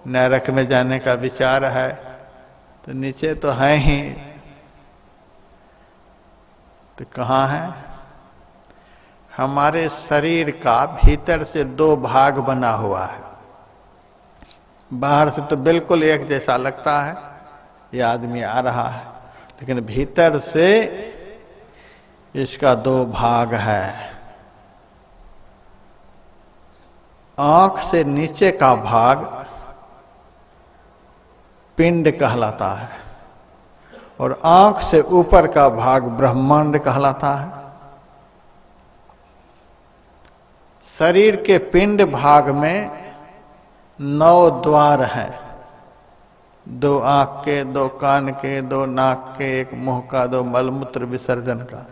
नरक में जाने का विचार है तो नीचे तो है ही, तो कहाँ है? हमारे शरीर का भीतर से दो भाग बना हुआ है। बाहर से तो बिल्कुल एक जैसा लगता है, ये आदमी आ रहा है, लेकिन भीतर से इसका दो भाग है। आंख से नीचे का भाग पिंड कहलाता है और आंख से ऊपर का भाग ब्रह्मांड कहलाता है। शरीर के पिंड भाग में 9 द्वार हैं, 2 आंख के, 2 कान के, 2 नाक के, 1 मुंह का, 2 मलमूत्र विसर्जन का।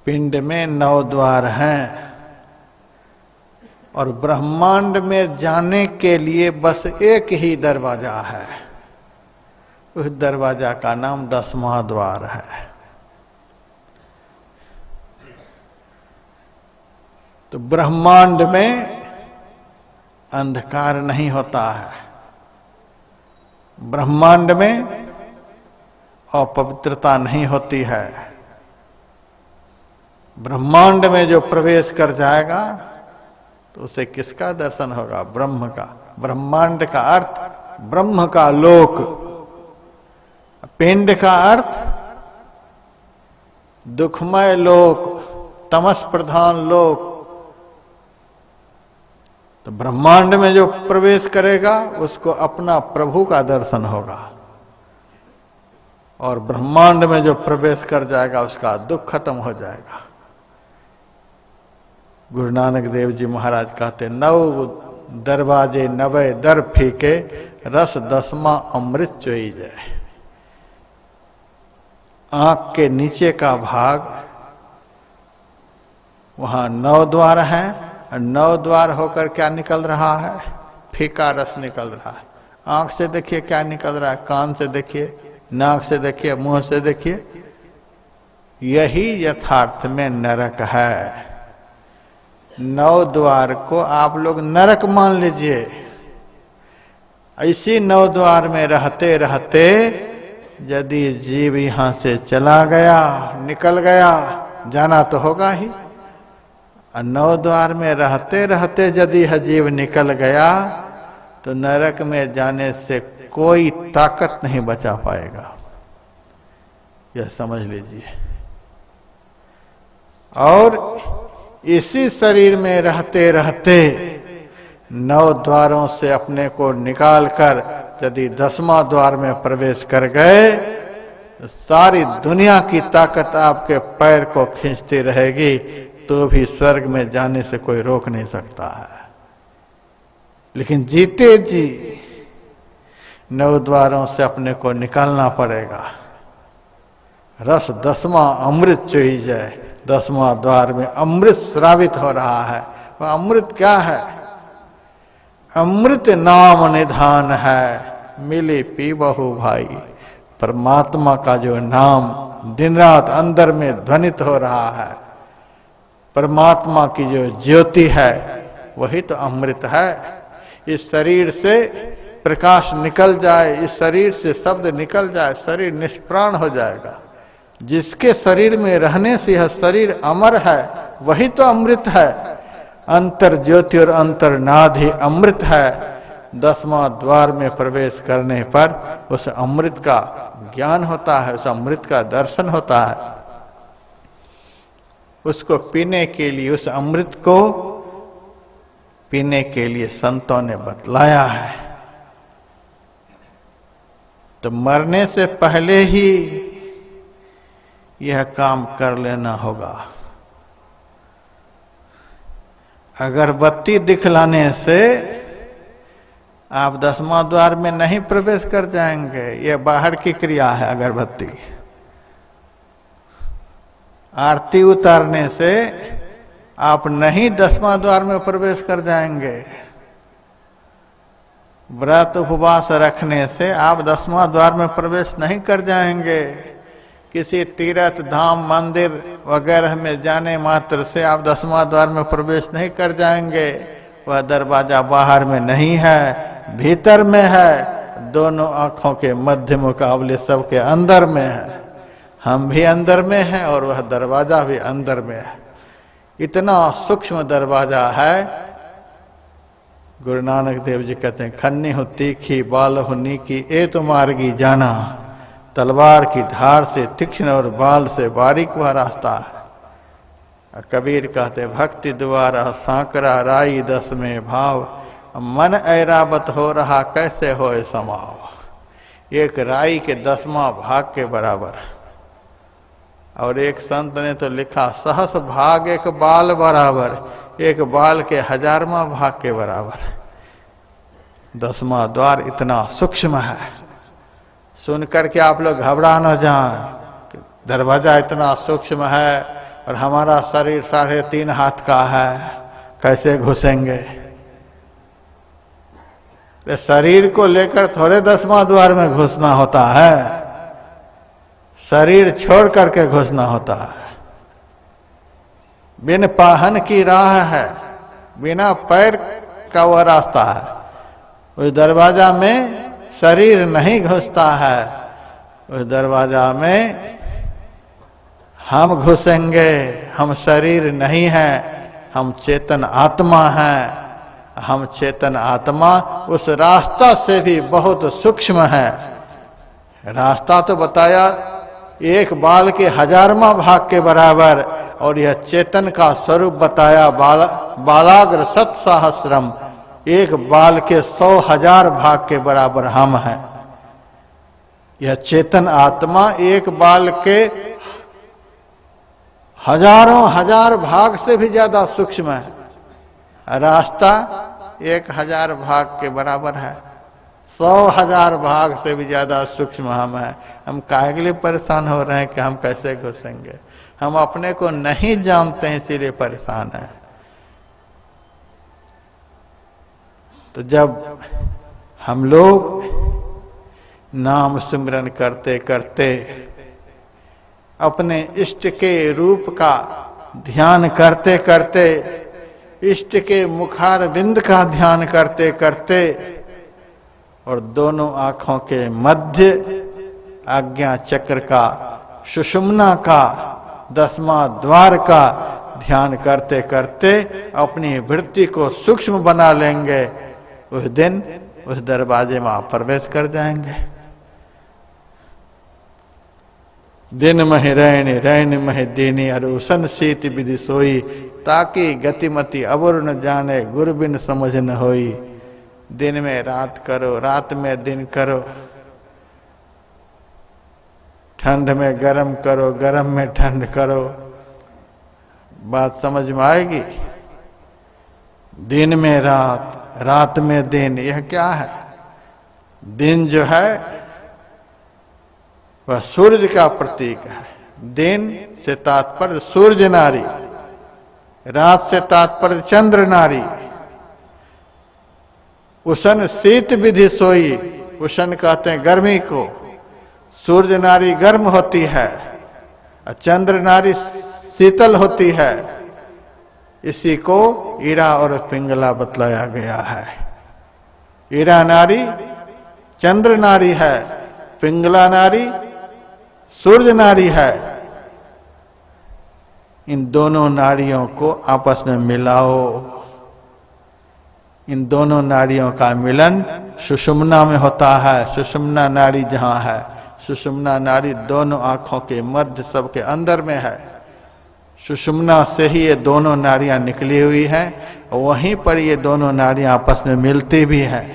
पिंड में 9 द्वार हैं और ब्रह्मांड में जाने के लिए बस एक ही दरवाजा है। उस दरवाजा का नाम 10वां द्वार है। तो ब्रह्मांड में अंधकार नहीं होता है, ब्रह्मांड में अपवित्रता नहीं होती है। ब्रह्मांड में जो प्रवेश कर जाएगा तो उसे किसका दर्शन होगा? ब्रह्म का। ब्रह्मांड का अर्थ ब्रह्म का लोक, पिंड का अर्थ दुखमय लोक, तमस प्रधान लोक। तो ब्रह्मांड में जो प्रवेश करेगा उसको अपना प्रभु का दर्शन होगा और ब्रह्मांड में जो प्रवेश कर जाएगा उसका दुख खत्म हो जाएगा। गुरु नानक देव जी महाराज कहते 9 दरवाजे 9 दर फीके, रस 10वां अमृत चोई जाए। आंख के नीचे का भाग, वहां 9 द्वार हैं और 9 द्वार होकर क्या निकल रहा है? फीका रस निकल रहा है। आंख से देखिए क्या निकल रहा है, कान से देखिए, नाक से देखिए, मुंह से देखिए। यही यथार्थ में नरक है। 9 द्वार को आप लोग नरक मान लीजिए। इसी 9 द्वार में रहते रहते यदि जीव यहां से चला गया, निकल गया, जाना तो होगा ही। 9 द्वार में रहते रहते यदि जीव निकल गया तो नरक में जाने से कोई ताकत नहीं बचा पाएगा, यह समझ लीजिए। और इसी शरीर में रहते रहते 9 द्वारों से अपने को निकाल कर यदि 10वां द्वार में प्रवेश कर गए तो सारी दुनिया की ताकत आपके पैर को खींचती रहेगी, तो भी स्वर्ग में जाने से कोई रोक नहीं सकता है। लेकिन जीते जी 9 द्वारों से अपने को निकालना पड़ेगा। रस 10वां अमृत चोई जाए। 10वां द्वार में अमृत श्रावित हो रहा है। वह अमृत क्या है? अमृत नाम निधान है, मिले पी बहु भाई। परमात्मा का जो नाम दिन रात अंदर में ध्वनित हो रहा है, परमात्मा की जो ज्योति है वही तो अमृत है। इस शरीर से प्रकाश निकल जाए, इस शरीर से शब्द निकल जाए, शरीर निष्प्राण हो जाएगा। जिसके शरीर में रहने से यह शरीर अमर है वही तो अमृत है। अंतर ज्योति और अंतर्नाद ही अमृत है। 10वां द्वार में प्रवेश करने पर उस अमृत का ज्ञान होता है, उस अमृत का दर्शन होता है। उसको पीने के लिए, उस अमृत को पीने के लिए संतों ने बतलाया है। तो मरने से पहले ही यह काम कर लेना होगा। अगरबत्ती दिखलाने से आप 10वां द्वार में नहीं प्रवेश कर जाएंगे, यह बाहर की क्रिया है। अगरबत्ती आरती उतारने से आप नहीं 10वां द्वार में प्रवेश कर जाएंगे। व्रत उपवास रखने से आप 10वां द्वार में प्रवेश नहीं कर जाएंगे। किसी तीर्थ धाम मंदिर वगैरह में जाने मात्र से आप 10वां द्वार में प्रवेश नहीं कर जाएंगे। वह दरवाजा बाहर में नहीं है, भीतर में है, दोनों आंखों के मध्य मुकाबले सबके अंदर में है। हम भी अंदर में हैं और वह दरवाजा भी अंदर में है। इतना सूक्ष्म दरवाजा है। गुरु नानक देव जी कहते हैं, खन्नी हो तीखी बाल हो नीकी ए तो मार्गी जाना, तलवार की धार से तीक्ष्ण और बाल से बारीक वह रास्ता है। कबीर कहते, भक्ति द्वारा सांकरा राई 10 में भाव, मन ऐरावत हो रहा कैसे होए समाव। एक राई के 10वां भाग के बराबर। और एक संत ने तो लिखा, सहस भाग एक बाल बराबर, एक बाल के 1000वां भाग के बराबर। 10वां द्वार इतना सूक्ष्म है। सुनकर के आप लोग घबरा न जाएं। दरवाजा इतना सूक्ष्म है और हमारा शरीर 3.5 हाथ का है, कैसे घुसेंगे। शरीर को लेकर थोड़े 10वां द्वार में घुसना होता है, शरीर छोड़ करके घुसना होता है। बिन पाहन की राह है, बिना पैर का वह रास्ता है। उस दरवाजा में शरीर नहीं घुसता है। उस दरवाजा में हम घुसेंगे। हम शरीर नहीं है, हम चेतन आत्मा हैं। हम चेतन आत्मा उस रास्ता से भी बहुत सूक्ष्म है। रास्ता तो बताया एक बाल के 1000वां भाग के बराबर, और यह चेतन का स्वरूप बताया बालाग्र 7 सहस्रम, एक बाल के 100,000 भाग के बराबर हम हैं। यह चेतन आत्मा एक बाल के हजारों हजार भाग से भी ज्यादा सूक्ष्म है। रास्ता 1000 भाग के बराबर है, 100,000 भाग से भी ज्यादा सूक्ष्म हम हैं। हम काहे के लिए परेशान हो रहे हैं कि हम कैसे घुसेंगे। हम अपने को नहीं जानते हैं, इसीलिए परेशान हैं। तो जब हम लोग नाम सिमरन करते करते अपने इष्ट के रूप का ध्यान करते करते, इष्ट के मुखार बिंद का ध्यान करते करते, और दोनों आंखों के मध्य आज्ञा चक्र का, सुषुम्ना का, 10वां द्वार का ध्यान करते करते अपनी वृत्ति को सूक्ष्म बना लेंगे। उस दिन उस दरवाजे में आप प्रवेश कर जाएंगे। दिन मह रैन रैन मह देनी अरुसन शीत विधि सोई, ताकि गतिमति अबुर न जाने गुरु बिन समझ न होई। दिन में रात करो, रात में दिन करो, ठंड में गर्म करो, गर्म में ठंड करो। बात समझ में आएगी। दिन में रात, रात में दिन, यह क्या है। दिन जो है वह सूर्य का प्रतीक है। दिन से तात्पर्य सूर्य नारी, रात से तात्पर्य चंद्र नारी। उष्ण शीत विधि सोई, उष्ण कहते हैं गर्मी को, सूर्य नारी गर्म होती है और चंद्र नारी शीतल होती है। इसी को ईरा और पिंगला बतलाया गया है। ईरा नारी चंद्र नारी है, पिंगला नारी सूर्य नारी है। इन दोनों नारियों को आपस में मिलाओ। इन दोनों नारियों का मिलन सुषुम्ना में होता है। सुषुम्ना नारी जहां है, सुषुम्ना नारी दोनों आंखों के मध्य सबके अंदर में है। सुषुम्ना से ही ये दोनों नाड़ियां निकली हुई हैं, और वहीं पर ये दोनों नाड़ियां आपस में मिलती भी हैं।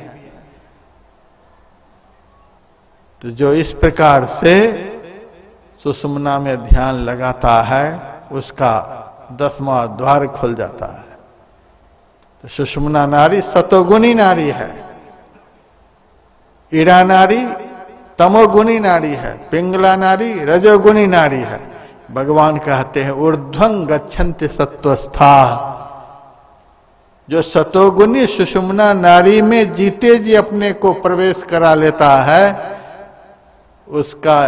तो जो इस प्रकार से सुषुम्ना में ध्यान लगाता है उसका 10वां द्वार खुल जाता है। तो सुषुम्ना नाड़ी सतोगुणी नाड़ी है, ईड़ा नाड़ी तमोगुणी नाड़ी है, पिंगला नाड़ी रजोगुणी नाड़ी है। भगवान कहते हैं ऊर्ध्वं गच्छन्ति सत्वस्था। जो सतोगुणी सुषुम्ना नाड़ी में जीते जी अपने को प्रवेश करा लेता है उसका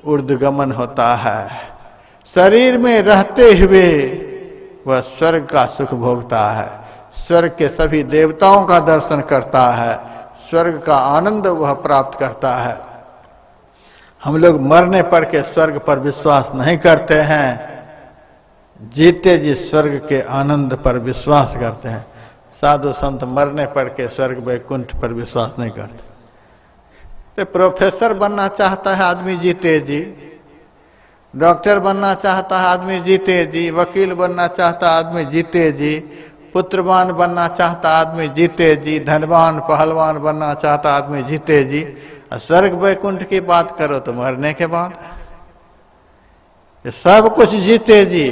ऊर्ध्वगमन होता है। शरीर में रहते हुए वह स्वर्ग का सुख भोगता है, स्वर्ग के सभी देवताओं का दर्शन करता है, स्वर्ग का आनंद वह प्राप्त करता है। हम लोग मरने पर के स्वर्ग पर विश्वास नहीं करते हैं, जीते जी स्वर्ग के आनंद पर विश्वास करते हैं। साधु संत मरने पर के स्वर्ग वैकुंठ पर विश्वास नहीं करते। तो प्रोफेसर बनना चाहता है आदमी जीते जी, डॉक्टर बनना चाहता है आदमी जीते जी, वकील बनना चाहता आदमी जीते जी, पुत्रवान बनना चाहता आदमी जीते जी, धनवान पहलवान बनना चाहता आदमी जीते जी। स्वर्ग वैकुंठ की बात करो तो मरने के बाद ये सब कुछ जीते जी।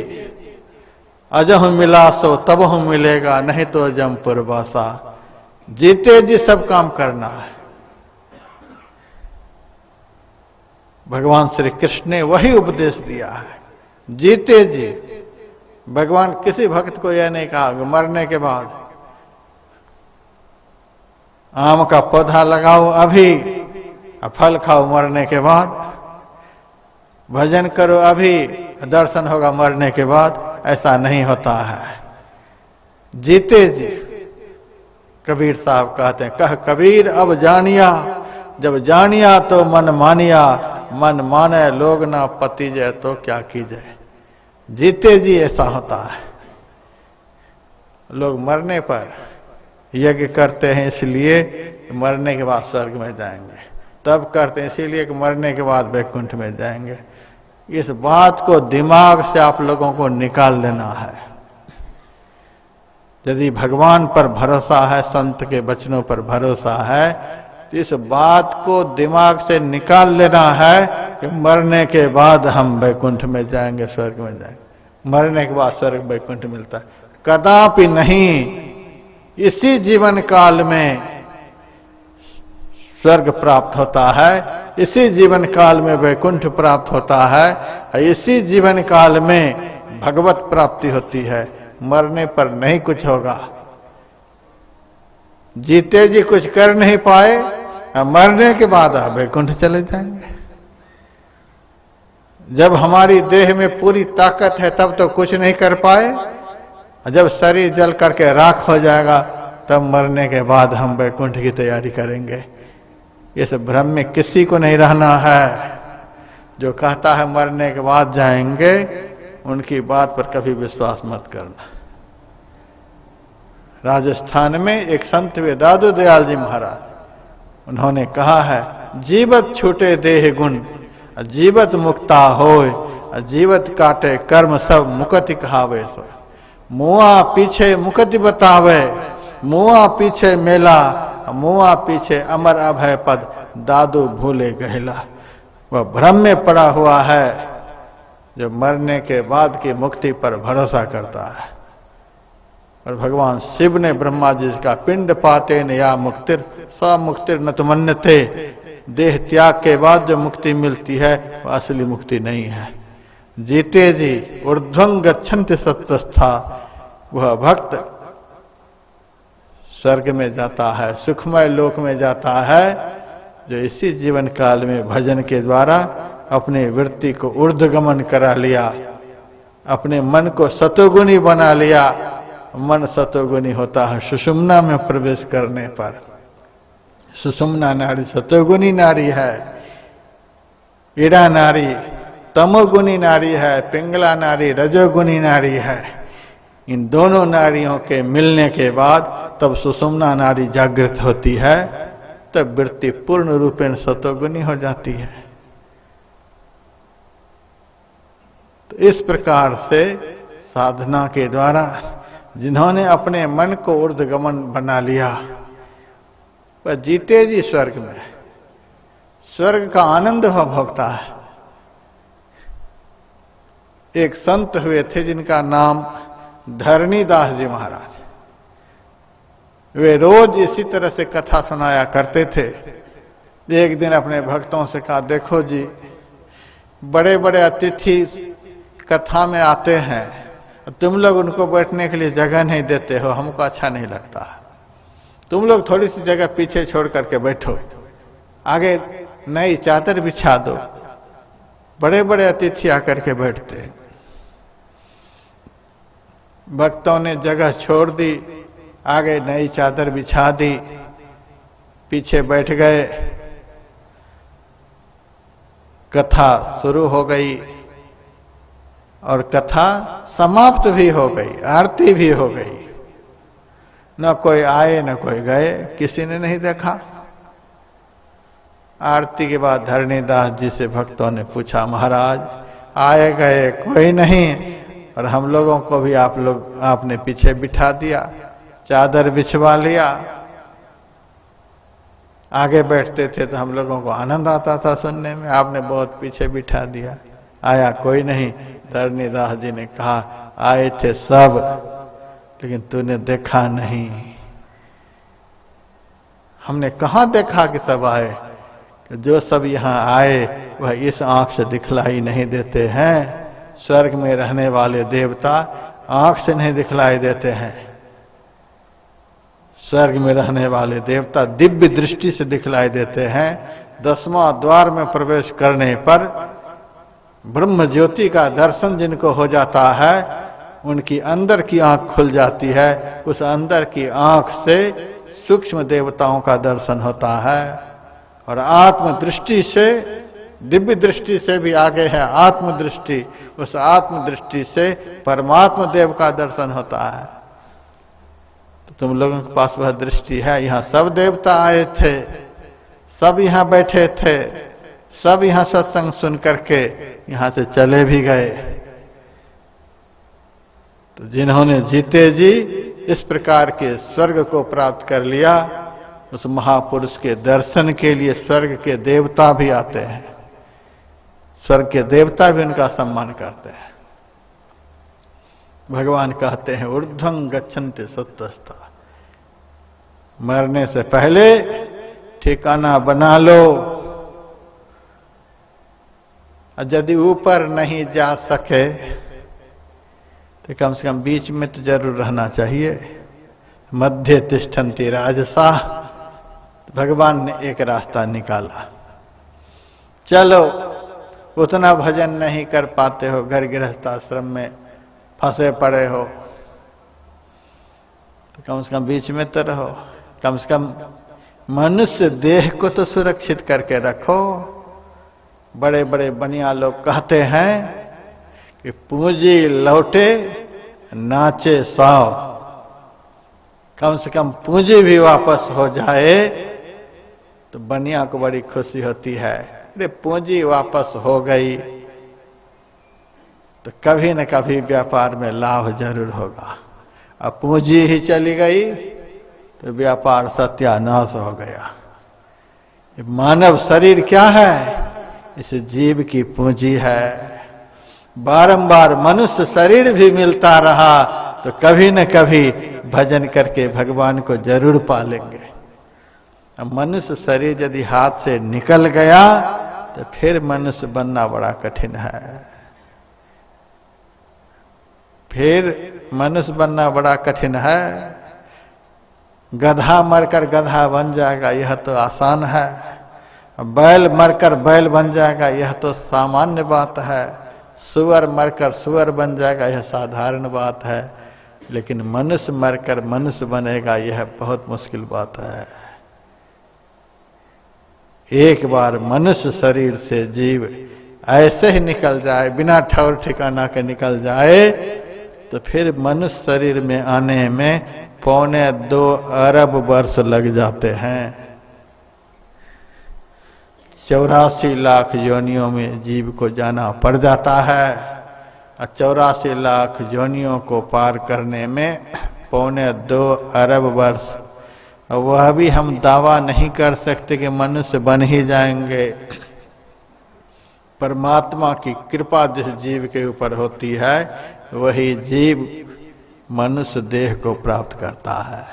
अजहु मिला सो तबहु मिलेगा, नहीं तो जमपुर बासा। जीते जी सब काम करना है। भगवान श्री कृष्ण ने वही उपदेश दिया है, जीते जी। भगवान किसी भक्त को यह नहीं कहा मरने के बाद आम का पौधा लगाओ अभी, फल खाओ मरने के बाद, भजन करो अभी, दर्शन होगा मरने के बाद। ऐसा नहीं होता है, जीते जी। कबीर साहब कहते हैं कह कबीर अब जानिया, जब जानिया तो मन मानिया, मन माने लोग ना पति जाए तो क्या की जाए। जीते जी ऐसा होता है। लोग मरने पर यज्ञ करते हैं इसलिए मरने के बाद स्वर्ग में जाएंगे, तब करते हैं इसीलिए कि मरने के बाद वैकुंठ में जाएंगे। इस बात को दिमाग से आप लोगों को निकाल लेना है। यदि भगवान पर भरोसा है, संत के वचनों पर भरोसा है, तो इस बात को दिमाग से निकाल लेना है कि मरने के बाद हम वैकुंठ में जाएंगे, स्वर्ग में जाएंगे। मरने के बाद स्वर्ग वैकुंठ मिलता है? कदापि नहीं। इसी जीवन काल में स्वर्ग प्राप्त होता है, इसी जीवन काल में वैकुंठ प्राप्त होता है, इसी जीवन काल में भगवत प्राप्ति होती है। मरने पर नहीं कुछ होगा। जीते जी कुछ कर नहीं पाए, मरने के बाद आप वैकुंठ चले जाएंगे। जब हमारी देह में पूरी ताकत है तब तो कुछ नहीं कर पाए, जब शरीर जल करके राख हो जाएगा तब मरने के बाद हम वैकुंठ की तैयारी करेंगे। इस भ्रम में किसी को नहीं रहना है। जो कहता है मरने के बाद जाएंगे, उनकी बात पर कभी विश्वास मत करना। राजस्थान में एक संत वे दादू दयाल जी महाराज, उन्होंने कहा है जीवत छूटे देह गुण, जीवत मुक्ता होय, जीवत काटे कर्म सब मुकति कहावे सो। मुआ पीछे मुकति बतावे, मुआ पीछे मेला, मुआ पीछे अमर अभय पद, दादू भूले गहला। वह भ्रम में पड़ा हुआ है जो मरने के बाद की मुक्ति पर भरोसा करता है। और भगवान शिव ने ब्रह्मा जी का पिंड पाते न या मुक्तिर सा मुक्तिर न तुमन्यते, देह त्याग के बाद जो मुक्ति मिलती है वह असली मुक्ति नहीं है। जीते जी ऊर्ध्वं गच्छन्ति सत्वस्था, वह भक्त स्वर्ग में जाता है, सुखमय लोक में जाता है, जो इसी जीवन काल में भजन के द्वारा अपने वृत्ति को ऊर्ध्वगमन करा लिया, अपने मन को सतोगुणी बना लिया। मन सतोगुणी होता है सुषुम्ना में प्रवेश करने पर। सुषुम्ना नारी सतोगुणी नारी है, ईड़ा नारी तमोगुणी नारी है, पिंगला नारी रजोगुणी नारी है। इन दोनों नारियों के मिलने के बाद तब सुषुम्ना नारी जागृत होती है, तब वृत्ति पूर्ण रूपेण सतोगुणी हो जाती है। तो इस प्रकार से साधना के द्वारा जिन्होंने अपने मन को ऊर्ध्वगमन बना लिया वह जीते जी स्वर्ग में, स्वर्ग का आनंद वह भोगता है। एक संत हुए थे जिनका नाम धरणीदास जी महाराज। वे रोज इसी तरह से कथा सुनाया करते थे। एक दिन अपने भक्तों से कहा, देखो जी, बड़े बड़े अतिथि कथा में आते हैं, तुम लोग उनको बैठने के लिए जगह नहीं देते हो, हमको अच्छा नहीं लगता। तुम लोग थोड़ी सी जगह पीछे छोड़ करके बैठो, आगे नई चादर बिछा दो। बड़े बड़े अतिथि आकर के बैठते हैं। भक्तों ने जगह छोड़ दी, आगे नई चादर बिछा दी, पीछे बैठ गए। कथा शुरू हो गई और कथा समाप्त भी हो गई, आरती भी हो गई। न कोई आए न कोई गए, किसी ने नहीं देखा। आरती के बाद धरणीदास जी से भक्तों ने पूछा, महाराज आए गए कोई नहीं और हम लोगों को भी आपने पीछे बिठा दिया, चादर बिछवा लिया। आगे बैठते थे तो हम लोगों को आनंद आता था सुनने में, आपने बहुत पीछे बिठा दिया, आया कोई नहीं। धरणीदास जी ने कहा, आए थे सब, लेकिन तूने देखा नहीं। हमने कहाँ देखा कि सब आए? जो सब यहाँ आए वह इस आंख से दिखलाई नहीं देते हैं। स्वर्ग में रहने वाले देवता आंख से नहीं दिखलाई देते हैं। स्वर्ग में रहने वाले देवता दिव्य दृष्टि से दिखलाई देते हैं। 10वां द्वार में प्रवेश करने पर ब्रह्म ज्योति का दर्शन जिनको हो जाता है, उनकी अंदर की आंख खुल जाती है। उस अंदर की आंख से सूक्ष्म देवताओं का दर्शन होता है और आत्मदृष्टि से, दिव्य दृष्टि से भी आगे है आत्मदृष्टि, उस आत्मदृष्टि से परमात्मा देव का दर्शन होता है। तो तुम लोगों के पास वह दृष्टि है। यहाँ सब देवता आए थे, सब यहाँ बैठे थे, सब यहाँ सत्संग सुन करके यहाँ से चले भी गए। तो जिन्होंने जीते जी इस प्रकार के स्वर्ग को प्राप्त कर लिया, उस महापुरुष के दर्शन के लिए स्वर्ग के देवता भी आते हैं। स्वर्ग के देवता भी उनका सम्मान करते हैं। भगवान कहते हैं, ऊर्ध्वं गच्छन्ति सत्तस्ता, मरने से पहले ठिकाना बना लो। और यदि ऊपर नहीं जा सके तो कम से कम बीच में तो जरूर रहना चाहिए। मध्य तिष्ठन्ति राजसाः, भगवान ने एक रास्ता निकाला। चलो, उतना भजन नहीं कर पाते हो, घर गृहस्थ आश्रम में फंसे पड़े हो, तो कम से कम बीच में तो रहो। कम से कम मनुष्य देह को तो सुरक्षित करके रखो। बड़े बड़े बनिया लोग कहते हैं कि पूंजी लौटे नाचे साव। कम से कम पूंजी भी वापस हो जाए तो बनिया को बड़ी खुशी होती है। अरे पूंजी वापस हो गई तो कभी न कभी व्यापार में लाभ जरूर होगा। अब पूंजी ही चली गई तो व्यापार सत्यानाश हो गया। मानव शरीर क्या है? इस जीव की पूंजी है। बारंबार मनुष्य शरीर भी मिलता रहा तो कभी न कभी भजन करके भगवान को जरूर पालेंगे। अब मनुष्य शरीर यदि हाथ से निकल गया तो फिर मनुष्य बनना बड़ा कठिन है। फिर मनुष्य बनना बड़ा कठिन है। गधा मरकर गधा बन जाएगा, यह तो आसान है। बैल मरकर बैल बन जाएगा, यह तो सामान्य बात है। सुअर मरकर सुअर बन जाएगा, यह साधारण बात है। लेकिन मनुष्य मरकर मनुष्य बनेगा, यह बहुत मुश्किल बात है। एक बार मनुष्य शरीर से जीव ऐसे ही निकल जाए, बिना ठौर ठिकाना के निकल जाए, तो फिर मनुष्य शरीर में आने में 2.25 अरब वर्ष लग जाते हैं। 84 लाख योनियों में जीव को जाना पड़ जाता है। 84 लाख योनियों को पार करने में 2.25 अरब वर्ष, वह भी हम दावा नहीं कर सकते कि मनुष्य बन ही जाएंगे। परमात्मा की कृपा जिस जीव के ऊपर होती है वही जीव मनुष्य देह को प्राप्त करता है।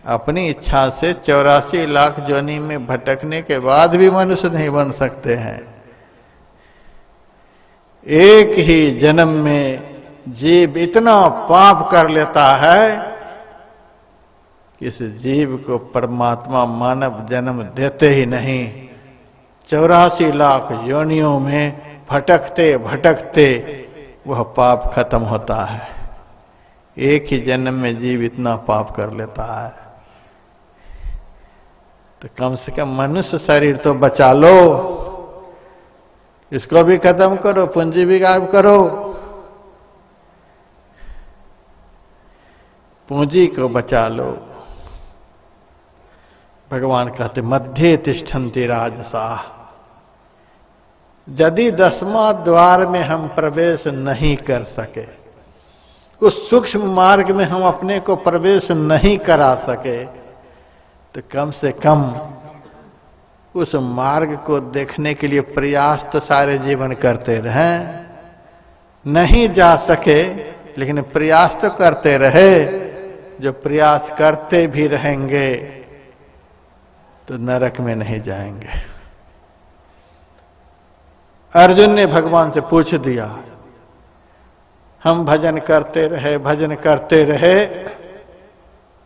अपनी इच्छा से 84 लाख योनि में भटकने के बाद भी मनुष्य नहीं बन सकते हैं। एक ही जन्म में जीव इतना पाप कर लेता है कि इस जीव को परमात्मा मानव जन्म देते ही नहीं। 84 लाख योनियों में भटकते भटकते वह पाप खत्म होता है। एक ही जन्म में जीव इतना पाप कर लेता है, तो कम से कम मनुष्य शरीर तो बचा लो, इसको भी खत्म करो, पूंजी भी गायब करो। पूंजी को बचा लो। भगवान कहते मध्य तिष्ठन्ति राजसाः, यदि 10वां द्वार में हम प्रवेश नहीं कर सके, उस सूक्ष्म मार्ग में हम अपने को प्रवेश नहीं करा सके, तो कम से कम उस मार्ग को देखने के लिए प्रयास तो सारे जीवन करते रहें। नहीं जा सके लेकिन प्रयास तो करते रहे। जो प्रयास करते भी रहेंगे तो नरक में नहीं जाएंगे। अर्जुन ने भगवान से पूछ दिया, हम भजन करते रहे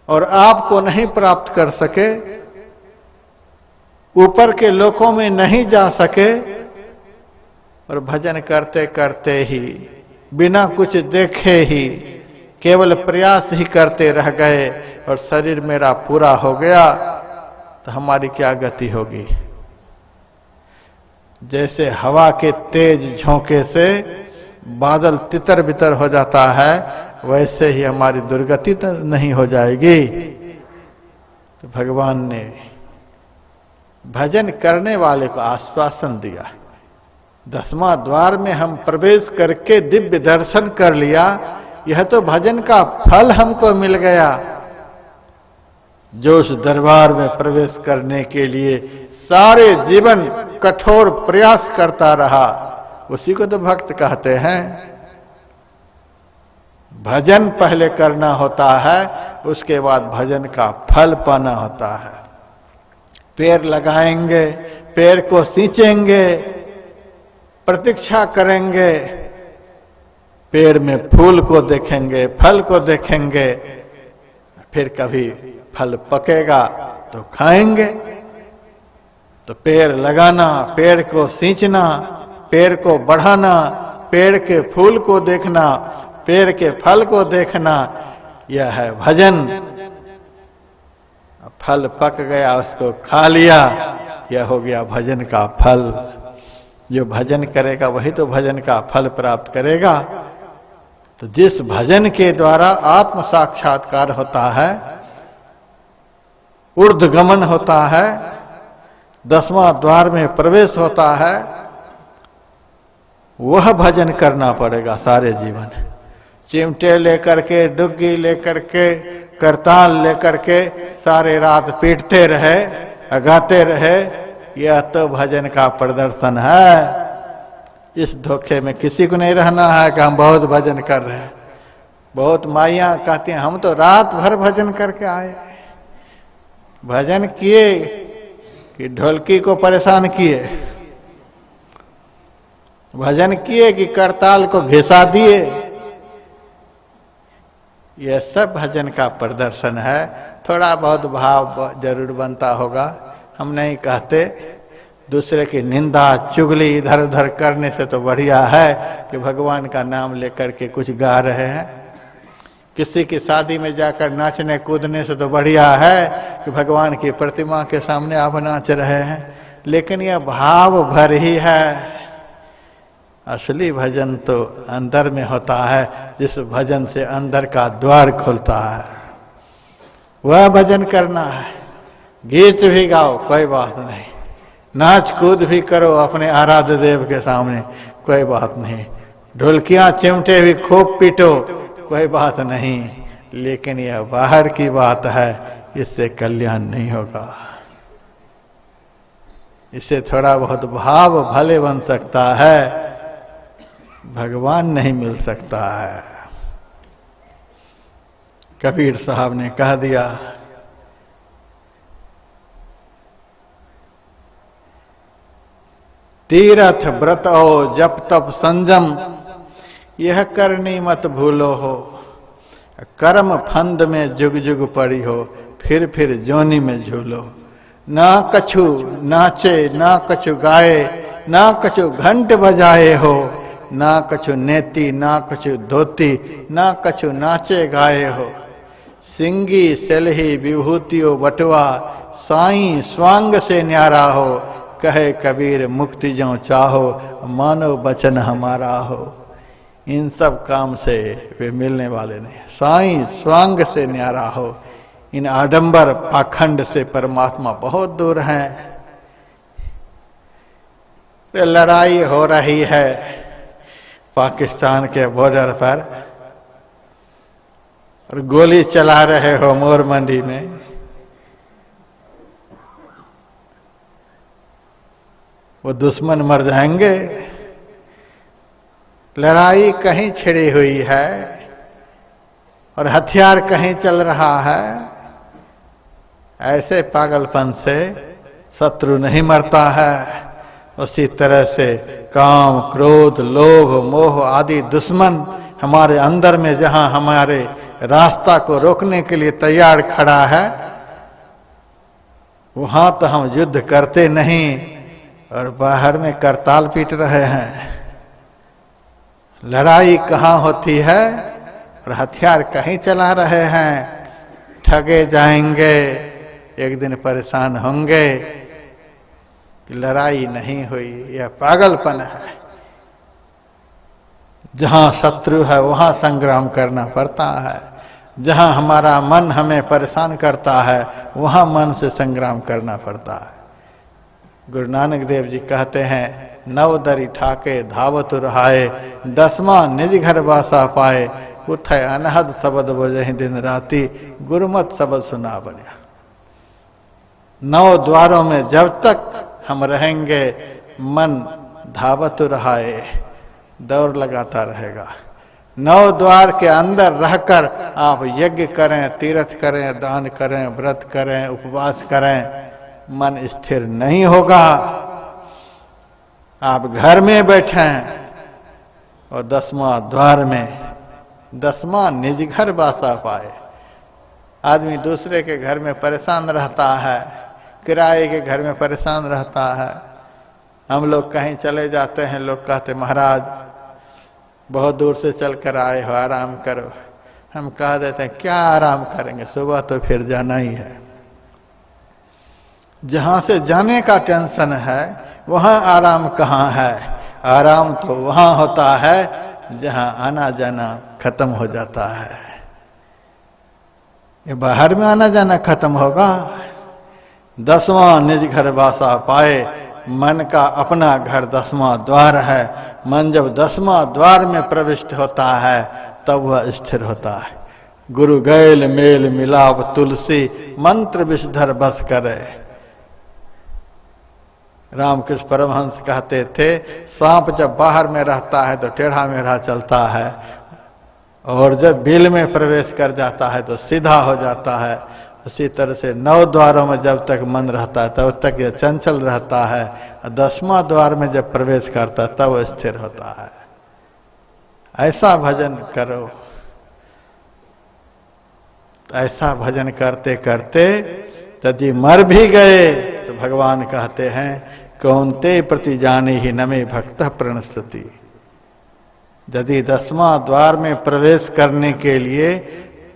और आपको नहीं प्राप्त कर सके, ऊपर के लोकों में नहीं जा सके, और भजन करते करते ही बिना कुछ देखे ही केवल प्रयास ही करते रह गए और शरीर मेरा पूरा हो गया, तो हमारी क्या गति होगी? जैसे हवा के तेज झोंके से बादल तितर बितर हो जाता है, वैसे ही हमारी दुर्गति तो नहीं हो जाएगी। तो भगवान ने भजन करने वाले को आश्वासन दिया। 10वां द्वार में हम प्रवेश करके दिव्य दर्शन कर लिया, यह तो भजन का फल हमको मिल गया। जो उस दरबार में प्रवेश करने के लिए सारे जीवन कठोर प्रयास करता रहा, उसी को तो भक्त कहते हैं। भजन पहले करना होता है, उसके बाद भजन का फल पाना होता है। पेड़ लगाएंगे, पेड़ को सींचेंगे, प्रतीक्षा करेंगे, पेड़ में फूल को देखेंगे, फल को देखेंगे, फिर कभी फल पकेगा तो खाएंगे। तो पेड़ लगाना, पेड़ को सींचना, पेड़ को बढ़ाना, पेड़ के फूल को देखना, पेड़ के फल को देखना, यह है भजन। फल पक गया, उसको खा लिया, यह हो गया भजन का फल। जो भजन करेगा वही तो भजन का फल प्राप्त करेगा। तो जिस भजन के द्वारा आत्म साक्षात्कार होता है, ऊर्ध्वगमन होता है, 10वां द्वार में प्रवेश होता है, वह भजन करना पड़ेगा सारे जीवन। चिमटे लेकर के, डुग्गी लेकर के, करताल लेकर के सारे रात पीटते रहे, गाते रहे, यह तो भजन का प्रदर्शन है। इस धोखे में किसी को नहीं रहना है कि हम बहुत भजन कर रहे हैं। बहुत माइयां कहती हैं हम तो रात भर भजन करके आए। भजन किए कि ढोलकी को परेशान किए? भजन किए कि करताल को घिसा दिए? यह सब भजन का प्रदर्शन है। थोड़ा बहुत भाव जरूर बनता होगा, हम नहीं कहते। दूसरे की निंदा चुगली इधर उधर करने से तो बढ़िया है कि भगवान का नाम लेकर के कुछ गा रहे हैं। किसी की शादी में जाकर नाचने कूदने से तो बढ़िया है कि भगवान की प्रतिमा के सामने आप नाच रहे हैं। लेकिन यह भाव भर ही है। असली भजन तो अंदर में होता है, जिस भजन से अंदर का द्वार खुलता है, वह भजन करना है। गीत भी गाओ, कोई बात नहीं, नाच कूद भी करो अपने आराध्य देव के सामने, कोई बात नहीं, ढोलकियां चिमटे भी खूब पीटो, कोई बात नहीं, लेकिन यह बाहर की बात है, इससे कल्याण नहीं होगा। इससे थोड़ा बहुत भाव भले बन सकता है, भगवान नहीं मिल सकता है। कबीर साहब ने कह दिया, तीरथ व्रत हो जप तप संजम, यह करनी मत भूलो हो। कर्म फंद में जुग जुग पड़ी हो, फिर जोनी में झूलो। ना कछु नाचे ना कछु गाए, ना कछु घंट बजाए हो। ना कछु नेति ना कछु धोती, ना कछु नाचे गाए हो। सिंगी सेलही विभूतियों बटुआ, साईं स्वांग से न्यारा हो। कहे कबीर मुक्ति जो चाहो, मानो बचन हमारा हो। इन सब काम से वे मिलने वाले नहीं। साईं स्वांग से न्यारा हो। इन आडंबर पाखंड से परमात्मा बहुत दूर हैं। लड़ाई हो रही है पाकिस्तान के बॉर्डर पर, और गोली चला रहे हो मोर मंडी में, वो दुश्मन मर जाएंगे। लड़ाई कहीं छिड़ी हुई है और हथियार कहीं चल रहा है। ऐसे पागलपन से शत्रु नहीं मरता है। उसी तरह से काम क्रोध लोभ मोह आदि दुश्मन हमारे अंदर में जहां हमारे रास्ता को रोकने के लिए तैयार खड़ा है, वहां तो हम युद्ध करते नहीं और बाहर में करताल पीट रहे हैं। लड़ाई कहाँ होती है और हथियार कहीं चला रहे हैं। ठगे जाएंगे, एक दिन परेशान होंगे कि लड़ाई नहीं हुई। यह पागलपन है। जहां शत्रु है वहां संग्राम करना पड़ता है। जहां हमारा मन हमें परेशान करता है, वहां मन से संग्राम करना पड़ता है। गुरु नानक देव जी कहते हैं, नव दरी ठाके धावत रहाए, 10वां निज घर वासा पाए। उठे अनहद शब्द बजहि दिन राती, गुरुमत शब्द सुना बनिया। 9 द्वारों में जब तक हम रहेंगे, मन धावत रहाए, दौड़ लगाता रहेगा। 9 द्वार के अंदर रहकर आप यज्ञ करें, तीर्थ करें, दान करें, व्रत करें, उपवास करें, मन स्थिर नहीं होगा। आप घर में बैठें और 10वां द्वार में, 10वां निज घर वासा पाए। आदमी दूसरे के घर में परेशान रहता है, किराए के घर में परेशान रहता है। हम लोग कहीं चले जाते हैं, लोग कहते महाराज बहुत दूर से चल कर आए हो, आराम करो। हम कह देते हैं क्या आराम करेंगे, सुबह तो फिर जाना ही है। जहां से जाने का टेंशन है वहां आराम कहाँ है। आराम तो वहां होता है जहां आना जाना खत्म हो जाता है। ये बाहर में आना जाना खत्म होगा। 10वां निज घर वासा पाए, मन का अपना घर 10वां द्वार है। मन जब 10वां द्वार में प्रविष्ट होता है तब वह स्थिर होता है। गुरु गैल मेल मिलाप तुलसी, मंत्र विषधर बस करे। रामकृष्ण परमहंस कहते थे, सांप जब बाहर में रहता है तो टेढ़ा मेढ़ा चलता है, और जब बिल में प्रवेश कर जाता है तो सीधा हो जाता है। उसी तरह से 9 द्वारों में जब तक मन रहता है तब तक यह चंचल रहता है, और 10वां द्वार में जब प्रवेश करता है तब स्थिर होता है। ऐसा भजन करो। ऐसा भजन करते करते यदि मर भी गए तो भगवान कहते हैं, कौनते प्रति जाने ही नमे भक्त प्रणस्ति। यदि 10वां द्वार में प्रवेश करने के लिए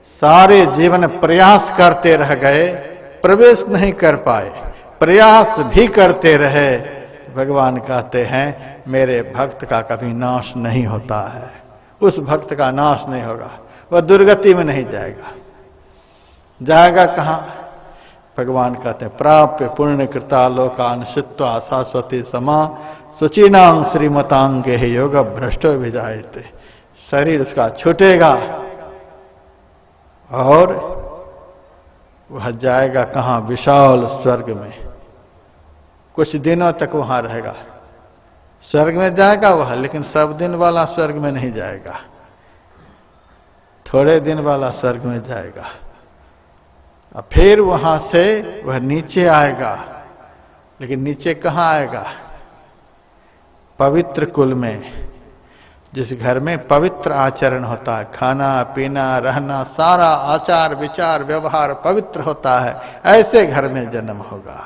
सारे जीवन प्रयास करते रह गए, प्रवेश नहीं कर पाए, प्रयास भी करते रहे, भगवान कहते हैं मेरे भक्त का कभी नाश नहीं होता है। उस भक्त का नाश नहीं होगा, वह दुर्गति में नहीं जाएगा। जाएगा कहाँ? भगवान कहते हैं, प्राप्य पुण्य कृता लोकान शित्वा शाश्वती समा, सुचिनांग श्रीमतांग के ही योग भ्रष्टो विजायते। शरीर उसका छूटेगा और वह जाएगा कहाँ? विशाल स्वर्ग में। कुछ दिनों तक वहां रहेगा। स्वर्ग में जाएगा वह, लेकिन सब दिन वाला स्वर्ग में नहीं जाएगा, थोड़े दिन वाला स्वर्ग में जाएगा। और फिर वहां से वह नीचे आएगा, लेकिन नीचे कहाँ आएगा? पवित्र कुल में, जिस घर में पवित्र आचरण होता है, खाना पीना रहना सारा आचार विचार व्यवहार पवित्र होता है, ऐसे घर में जन्म होगा।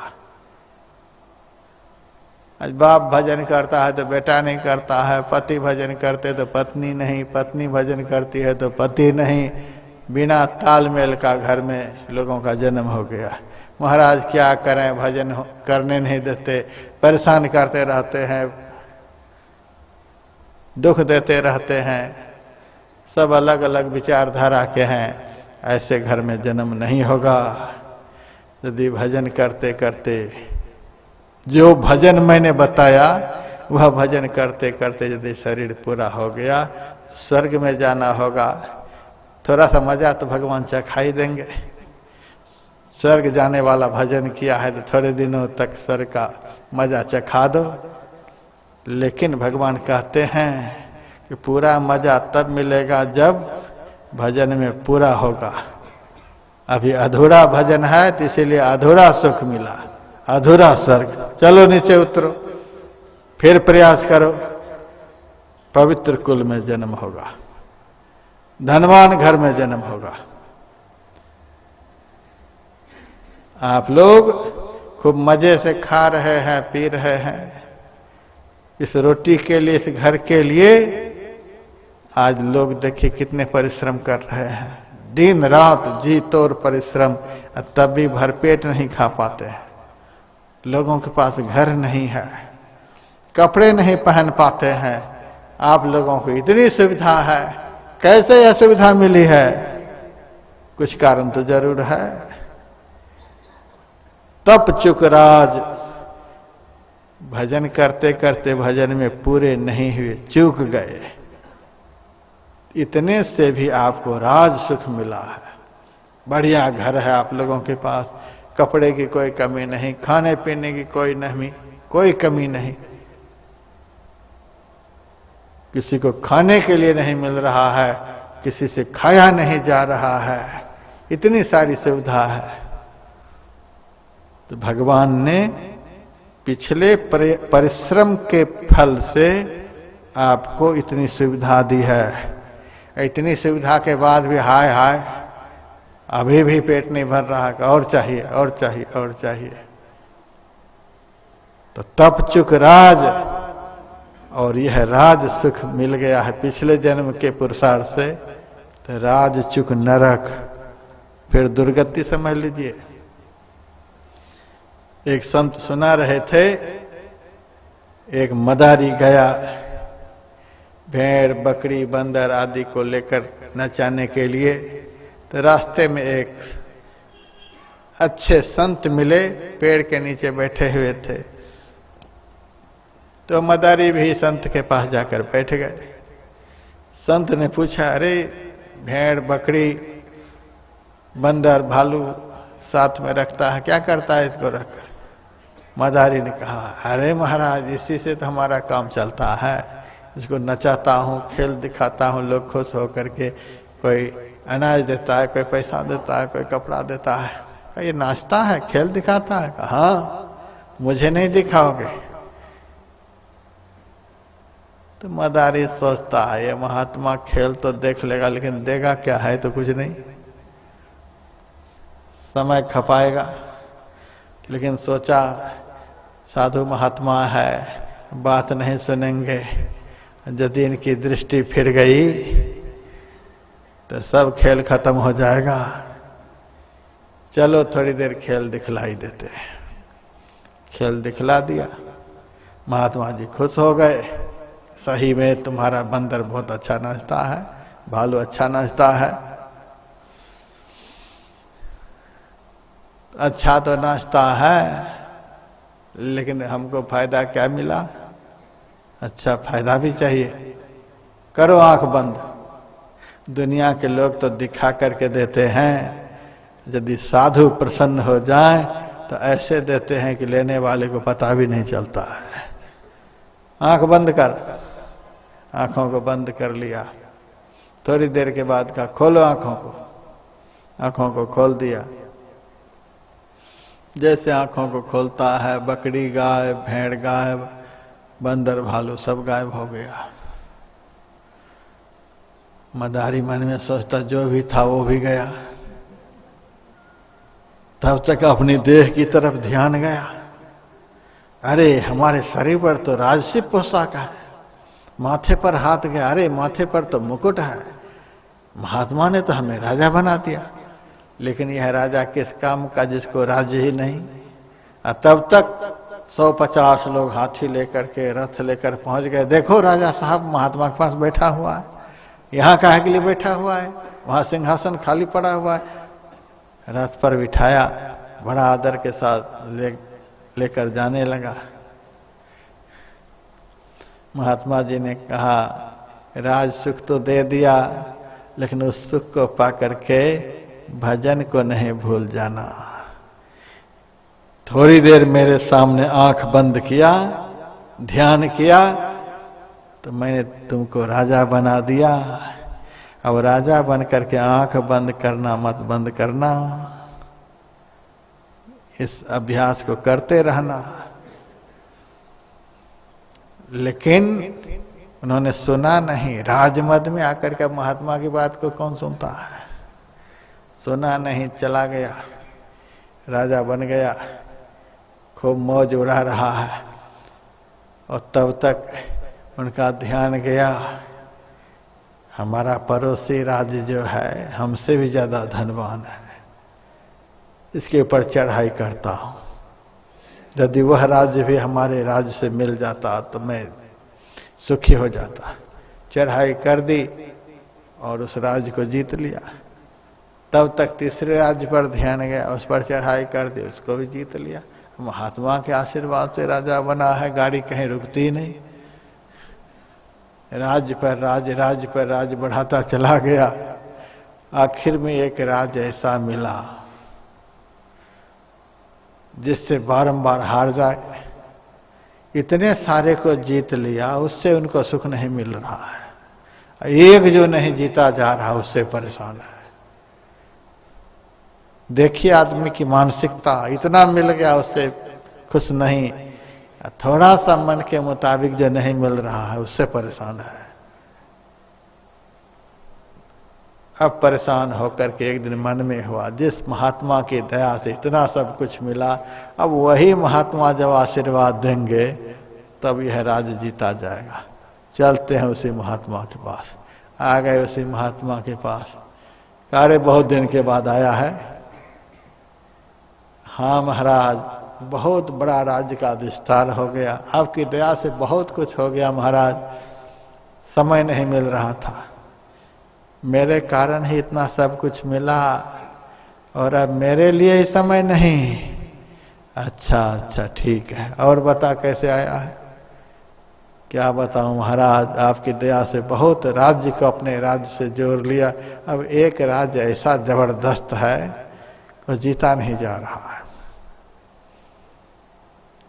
आज बाप भजन करता है तो बेटा नहीं करता है, पति भजन करते तो पत्नी नहीं, पत्नी भजन करती है तो पति नहीं, बिना तालमेल का घर में लोगों का जन्म हो गया। महाराज क्या करें, भजन करने नहीं देते, परेशान करते रहते हैं, दुख देते रहते हैं, सब अलग अलग विचारधारा के हैं, ऐसे घर में जन्म नहीं होगा। यदि भजन करते करते, जो भजन मैंने बताया वह भजन करते करते यदि शरीर पूरा हो गया, स्वर्ग में जाना होगा। थोड़ा सा मजा तो भगवान चखा ही देंगे। स्वर्ग जाने वाला भजन किया है तो थोड़े दिनों तक स्वर्ग का मजा चखा दो। लेकिन भगवान कहते हैं कि पूरा मजा तब मिलेगा जब भजन में पूरा होगा। अभी अधूरा भजन है तो इसीलिए अधूरा सुख मिला, अधूरा स्वर्ग। चलो नीचे उतरो, फिर प्रयास करो, पवित्र कुल में जन्म होगा, धनवान घर में जन्म होगा। आप लोग खूब मजे से खा रहे हैं, पी रहे हैं, इस रोटी के लिए, इस घर के लिए। आज लोग देखिए कितने परिश्रम कर रहे हैं, दिन रात जी तोड़ परिश्रम, तब भी भरपेट नहीं खा पाते हैं। लोगों के पास घर नहीं है, कपड़े नहीं पहन पाते हैं। आप लोगों को इतनी सुविधा है, कैसे यह सुविधा मिली है? कुछ कारण तो जरूर है। तप चुक राज, भजन करते करते भजन में पूरे नहीं हुए, चूक गए। इतने से भी आपको राज सुख मिला है। बढ़िया घर है आप लोगों के पास, कपड़े की कोई कमी नहीं, खाने पीने की कोई कमी नहीं, किसी को खाने के लिए नहीं मिल रहा है, किसी से खाया नहीं जा रहा है, इतनी सारी सुविधा है। तो भगवान ने पिछले परिश्रम के फल से आपको इतनी सुविधा दी है। इतनी सुविधा के बाद भी हाय हाय अभी भी पेट नहीं भर रहा, और चाहिए और चाहिए और चाहिए। तो तप चुक राज, और यह राज सुख मिल गया है पिछले जन्म के पुरुषार्थ से। तो राज चुक नरक, फिर दुर्गति समझ लीजिए। एक संत सुना रहे थे, एक मदारी गया भेड़ बकरी बंदर आदि को लेकर नचाने के लिए। तो रास्ते में एक अच्छे संत मिले, पेड़ के नीचे बैठे हुए थे। तो मदारी भी संत के पास जाकर बैठ गए। संत ने पूछा, अरे भेड़ बकरी बंदर भालू साथ में रखता है, क्या करता है इसको रखकर? मदारी ने कहा, अरे महाराज इसी से तो हमारा काम चलता है, इसको नचाता हूँ, खेल दिखाता हूँ, लोग खुश होकर के कोई अनाज देता है, कोई पैसा देता है, कोई कपड़ा देता है। ये नाचता है, खेल दिखाता है? हाँ, मुझे नहीं दिखाओगे? तो मदारी सोचता है ये महात्मा खेल तो देख लेगा, लेकिन देगा क्या है तो कुछ नहीं, समय खपाएगा। लेकिन सोचा साधु महात्मा है, बात नहीं सुनेंगे, यदि इनकी दृष्टि फिर गई तो सब खेल खत्म हो जाएगा। चलो थोड़ी देर खेल दिखलाई देते हैं। खेल दिखला दिया, महात्मा जी खुश हो गए। सही में तुम्हारा बंदर बहुत अच्छा नाचता है, भालू अच्छा नाचता है। अच्छा तो नाचता है, लेकिन हमको फायदा क्या मिला? अच्छा फायदा भी चाहिए, करो आंख बंद। दुनिया के लोग तो दिखा करके देते हैं, यदि साधु प्रसन्न हो जाए तो ऐसे देते हैं कि लेने वाले को पता भी नहीं चलता है। आंख बंद कर। आंखों को बंद कर लिया। थोड़ी देर के बाद कहा खोलो आंखों को। आंखों को खोल दिया। जैसे आंखों को खोलता है, बकरी गाय, भेड़ गायब, बंदर भालू सब गायब हो गया। मदारी मन में सोचता जो भी था वो भी गया। तब तक अपनी देह की तरफ ध्यान गया। अरे हमारे शरीर पर तो राजसी पोशाक है, माथे पर हाथ गया, अरे माथे पर तो मुकुट है, महात्मा ने तो हमें राजा बना दिया। लेकिन यह राजा किस काम का जिसको राज्य ही नहीं। तब तक 150 लोग हाथी लेकर के रथ लेकर पहुंच गए। देखो राजा साहब महात्मा के पास बैठा हुआ है, यहाँ काहे के लिए बैठा हुआ है, वहां सिंहासन खाली पड़ा हुआ है। रथ पर बिठाया, बड़ा आदर के साथ लेकर जाने लगा। महात्मा जी ने कहा राज सुख तो दे दिया, लेकिन उस सुख को पा करके भजन को नहीं भूल जाना। थोड़ी देर मेरे सामने आंख बंद किया, ध्यान किया, तो मैंने तुमको राजा बना दिया। अब राजा बन करके आंख बंद करना मत बंद करना, इस अभ्यास को करते रहना। लेकिन उन्होंने सुना नहीं। राजमद में आकर के महात्मा की बात को कौन सुनता है। सुना नहीं, चला गया, राजा बन गया, खूब मौज उड़ा रहा है। और तब तक उनका ध्यान गया, हमारा पड़ोसी राज्य जो है हमसे भी ज्यादा धनवान है, इसके ऊपर चढ़ाई करता हूं। यदि वह राज्य भी हमारे राज्य से मिल जाता तो मैं सुखी हो जाता। चढ़ाई कर दी और उस राज्य को जीत लिया। तब तक तीसरे राज्य पर ध्यान गया, उस पर चढ़ाई कर दी, उसको भी जीत लिया। महात्मा के आशीर्वाद से राजा बना है, गाड़ी कहीं रुकती ही नहीं। राज्य पर राज्य, राज्य पर राज्य बढ़ाता चला गया। आखिर में एक राज्य ऐसा मिला जिससे बारंबार हार जाए। इतने सारे को जीत लिया, उससे उनको सुख नहीं मिल रहा है। एक जो नहीं जीता जा रहा उससे परेशान है। देखिए आदमी की मानसिकता, इतना मिल गया उससे खुश नहीं, थोड़ा सा मन के मुताबिक जो नहीं मिल रहा है उससे परेशान है। अब परेशान होकर के एक दिन मन में हुआ, जिस महात्मा की दया से इतना सब कुछ मिला, अब वही महात्मा जब आशीर्वाद देंगे तब यह राज्य जीता जाएगा। चलते हैं उसी महात्मा के पास। आ गए उसी महात्मा के पास। अरे बहुत दिन के बाद आया है। हाँ महाराज, बहुत बड़ा राज्य का विस्तार हो गया, आपकी दया से बहुत कुछ हो गया महाराज। समय नहीं मिल रहा था, मेरे कारण ही इतना सब कुछ मिला, और अब मेरे लिए ही समय नहीं। अच्छा अच्छा ठीक है, और बता कैसे आया है। क्या बताऊं महाराज, आपकी दया से बहुत राज्य को अपने राज्य से जोड़ लिया। अब एक राज्य ऐसा जबरदस्त है वो जीता नहीं जा रहा है।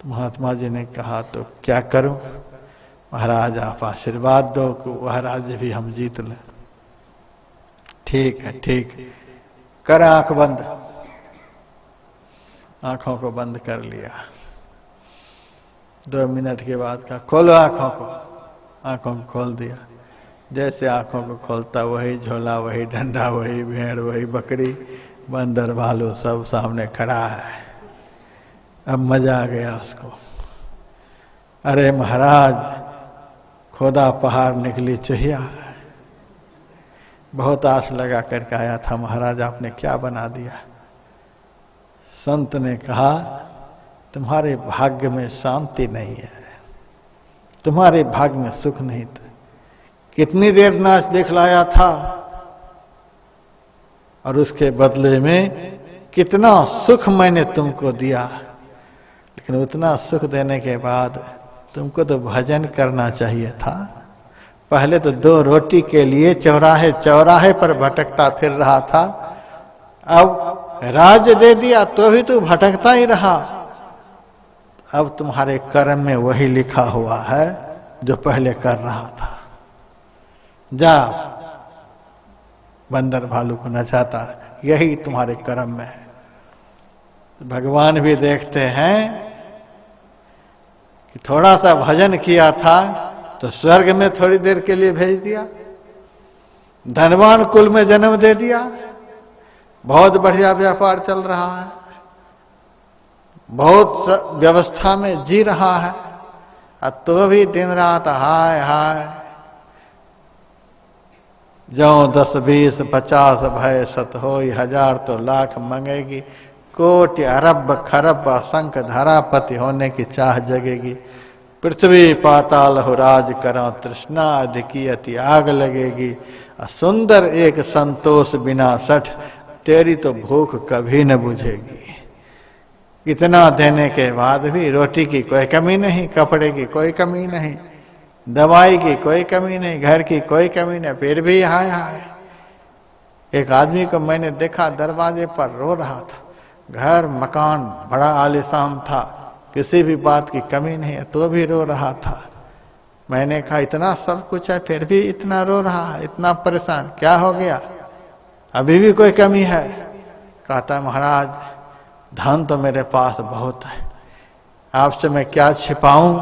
तो महात्मा जी ने कहा तो क्या करूं। महाराज आप आशीर्वाद दो कि वह राज्य भी हम जीत लें। ठीक है ठीक, कर आंख बंद। आंखों को बंद कर लिया। 2 मिनट के बाद कहा खोलो आंखों को। आंखों को खोल दिया। जैसे आंखों को खोलता वही झोला, वही डंडा, वही भेड़, वही बकरी, बंदर भालू सब सामने खड़ा है। अब मजा आ गया उसको। अरे महाराज, खोदा पहाड़ निकली चहिया। बहुत आस लगा करके आया था महाराज, आपने क्या बना दिया। संत ने कहा तुम्हारे भाग्य में शांति नहीं है, तुम्हारे भाग्य में सुख नहीं था। कितनी देर नाच दिखलाया था और उसके बदले में कितना सुख मैंने तुमको दिया, लेकिन उतना सुख देने के बाद तुमको तो भजन करना चाहिए था। पहले तो 2 रोटी के लिए चौराहे चौराहे पर भटकता फिर रहा था, अब राज्य दे दिया तो भी तू भटकता ही रहा। अब तुम्हारे कर्म में वही लिखा हुआ है जो पहले कर रहा था। जा बंदर भालू को नचाता, यही तुम्हारे कर्म में है। तो भगवान भी देखते हैं कि थोड़ा सा भजन किया था तो स्वर्ग में थोड़ी देर के लिए भेज दिया, धनवान कुल में जन्म दे दिया, बहुत बढ़िया व्यापार चल रहा है, बहुत व्यवस्था में जी रहा है, तो भी दिन रात हाय हाय, जो 10 20 50 भय सत होई, 1000 तो लाख मंगेगी, कोटि अरब खरब असंख्य धरापति होने की चाह जगेगी, पृथ्वी पाताल हो राज करा, तृष्णा अधिकी अति आग लगेगी, सुंदर एक संतोष बिना सठ, तेरी तो भूख कभी न बुझेगी। इतना देने के बाद भी रोटी की कोई कमी नहीं, कपड़े की कोई कमी नहीं, दवाई की कोई कमी नहीं, घर की कोई कमी नहीं, फिर भी हाय हाय। एक आदमी को मैंने देखा दरवाजे पर रो रहा था, घर मकान बड़ा आलीशान था, किसी भी बात की कमी नहीं है, तो भी रो रहा था। मैंने कहा इतना सब कुछ है फिर भी इतना रो रहा है, इतना परेशान क्या हो गया, अभी भी कोई कमी है? कहता महाराज धन तो मेरे पास बहुत है, आपसे मैं क्या छिपाऊं,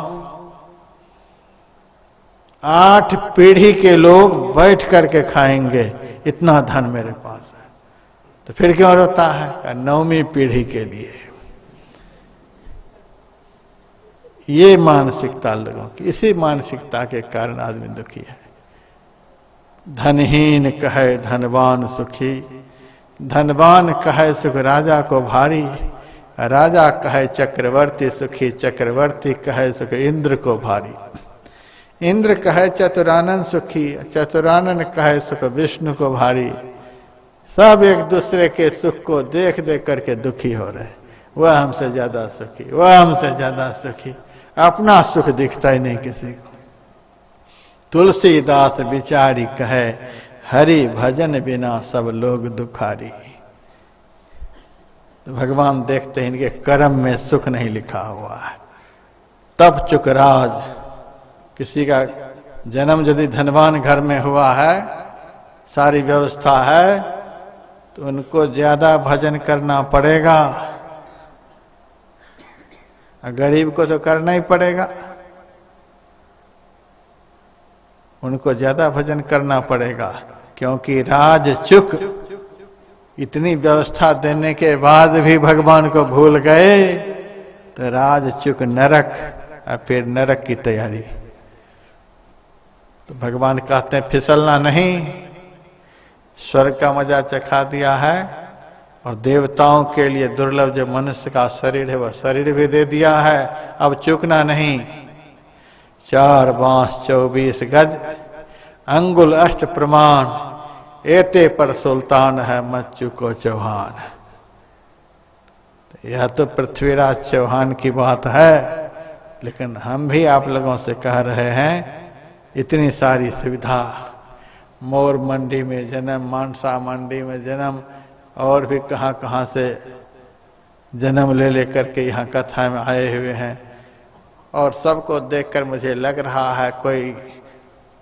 8 पीढ़ी के लोग बैठ करके खाएंगे, इतना धन मेरे पास है। तो फिर क्यों रोता है? 9वीं पीढ़ी के लिए। ये मानसिकता लोगों की, इसी मानसिकता के कारण आदमी दुखी है। धनहीन कहे धनवान सुखी, धनवान कहे सुख राजा को भारी, राजा कहे चक्रवर्ती सुखी, चक्रवर्ती कहे सुख इंद्र को भारी, इंद्र कहे चतुरानन सुखी, चतुरानन कहे सुख विष्णु को भारी। सब एक दूसरे के सुख को देख देख करके दुखी हो रहे, वह हमसे ज्यादा सुखी, वह हमसे ज्यादा सुखी, अपना सुख दिखता ही नहीं किसी को। तुलसीदास विचारी कहे, हरि भजन बिना सब लोग दुखारी। तो भगवान देखते हैं इनके कर्म में सुख नहीं लिखा हुआ है। तब चुकराज, किसी का जन्म यदि धनवान घर में हुआ है, सारी व्यवस्था है, तो उनको ज्यादा भजन करना पड़ेगा, गरीब को तो करना ही पड़ेगा, उनको ज्यादा भजन करना पड़ेगा, क्योंकि राज चुक इतनी व्यवस्था देने के बाद भी भगवान को भूल गए, तो राज चुक नरक, और फिर नरक की तैयारी। तो भगवान कहते हैं फिसलना नहीं, स्वर्ग का मजा चखा दिया है, और देवताओं के लिए दुर्लभ जो मनुष्य का शरीर है वह शरीर भी दे दिया है, अब चूकना नहीं। 4 बांस 24 गज, अंगुल अष्ट प्रमाण, एते पर सुल्तान है मत चुको चौहान। यह तो पृथ्वीराज चौहान की बात है, लेकिन हम भी आप लोगों से कह रहे हैं, इतनी सारी सुविधा, मोर मंडी में जन्म, मानसा मंडी में जन्म, और भी कहाँ कहाँ से जन्म ले लेकर के यहाँ कथा में आए हुए हैं, और सबको देखकर मुझे लग रहा है कोई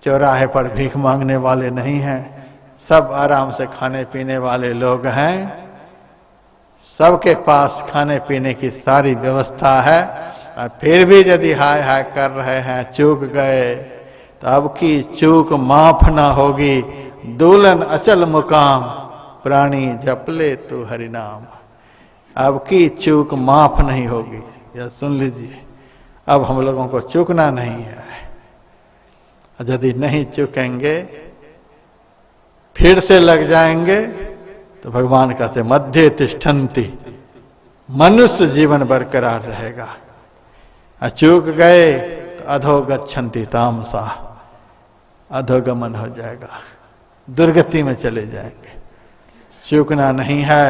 चौराहे पर भीख मांगने वाले नहीं हैं, सब आराम से खाने पीने वाले लोग हैं, सबके पास खाने पीने की सारी व्यवस्था है, और फिर भी यदि हाय हाय कर रहे हैं, चूक गए, तो अब की चूक माफ ना होगी, दूलन अचल मुकाम, प्राणी जपले तू हरि नाम। अब की चूक माफ नहीं होगी, यह सुन लीजिए, अब हम लोगों को चूकना नहीं है। यदि नहीं चूकेंगे, फिर से लग जाएंगे, तो भगवान कहते मध्य तिष्ठन्ति, मनुष्य जीवन बरकरार रहेगा। चूक गए तो अधो गच्छन्ति तामसा, अधोगमन हो जाएगा, दुर्गति में चले जाएंगे। चूकना नहीं है।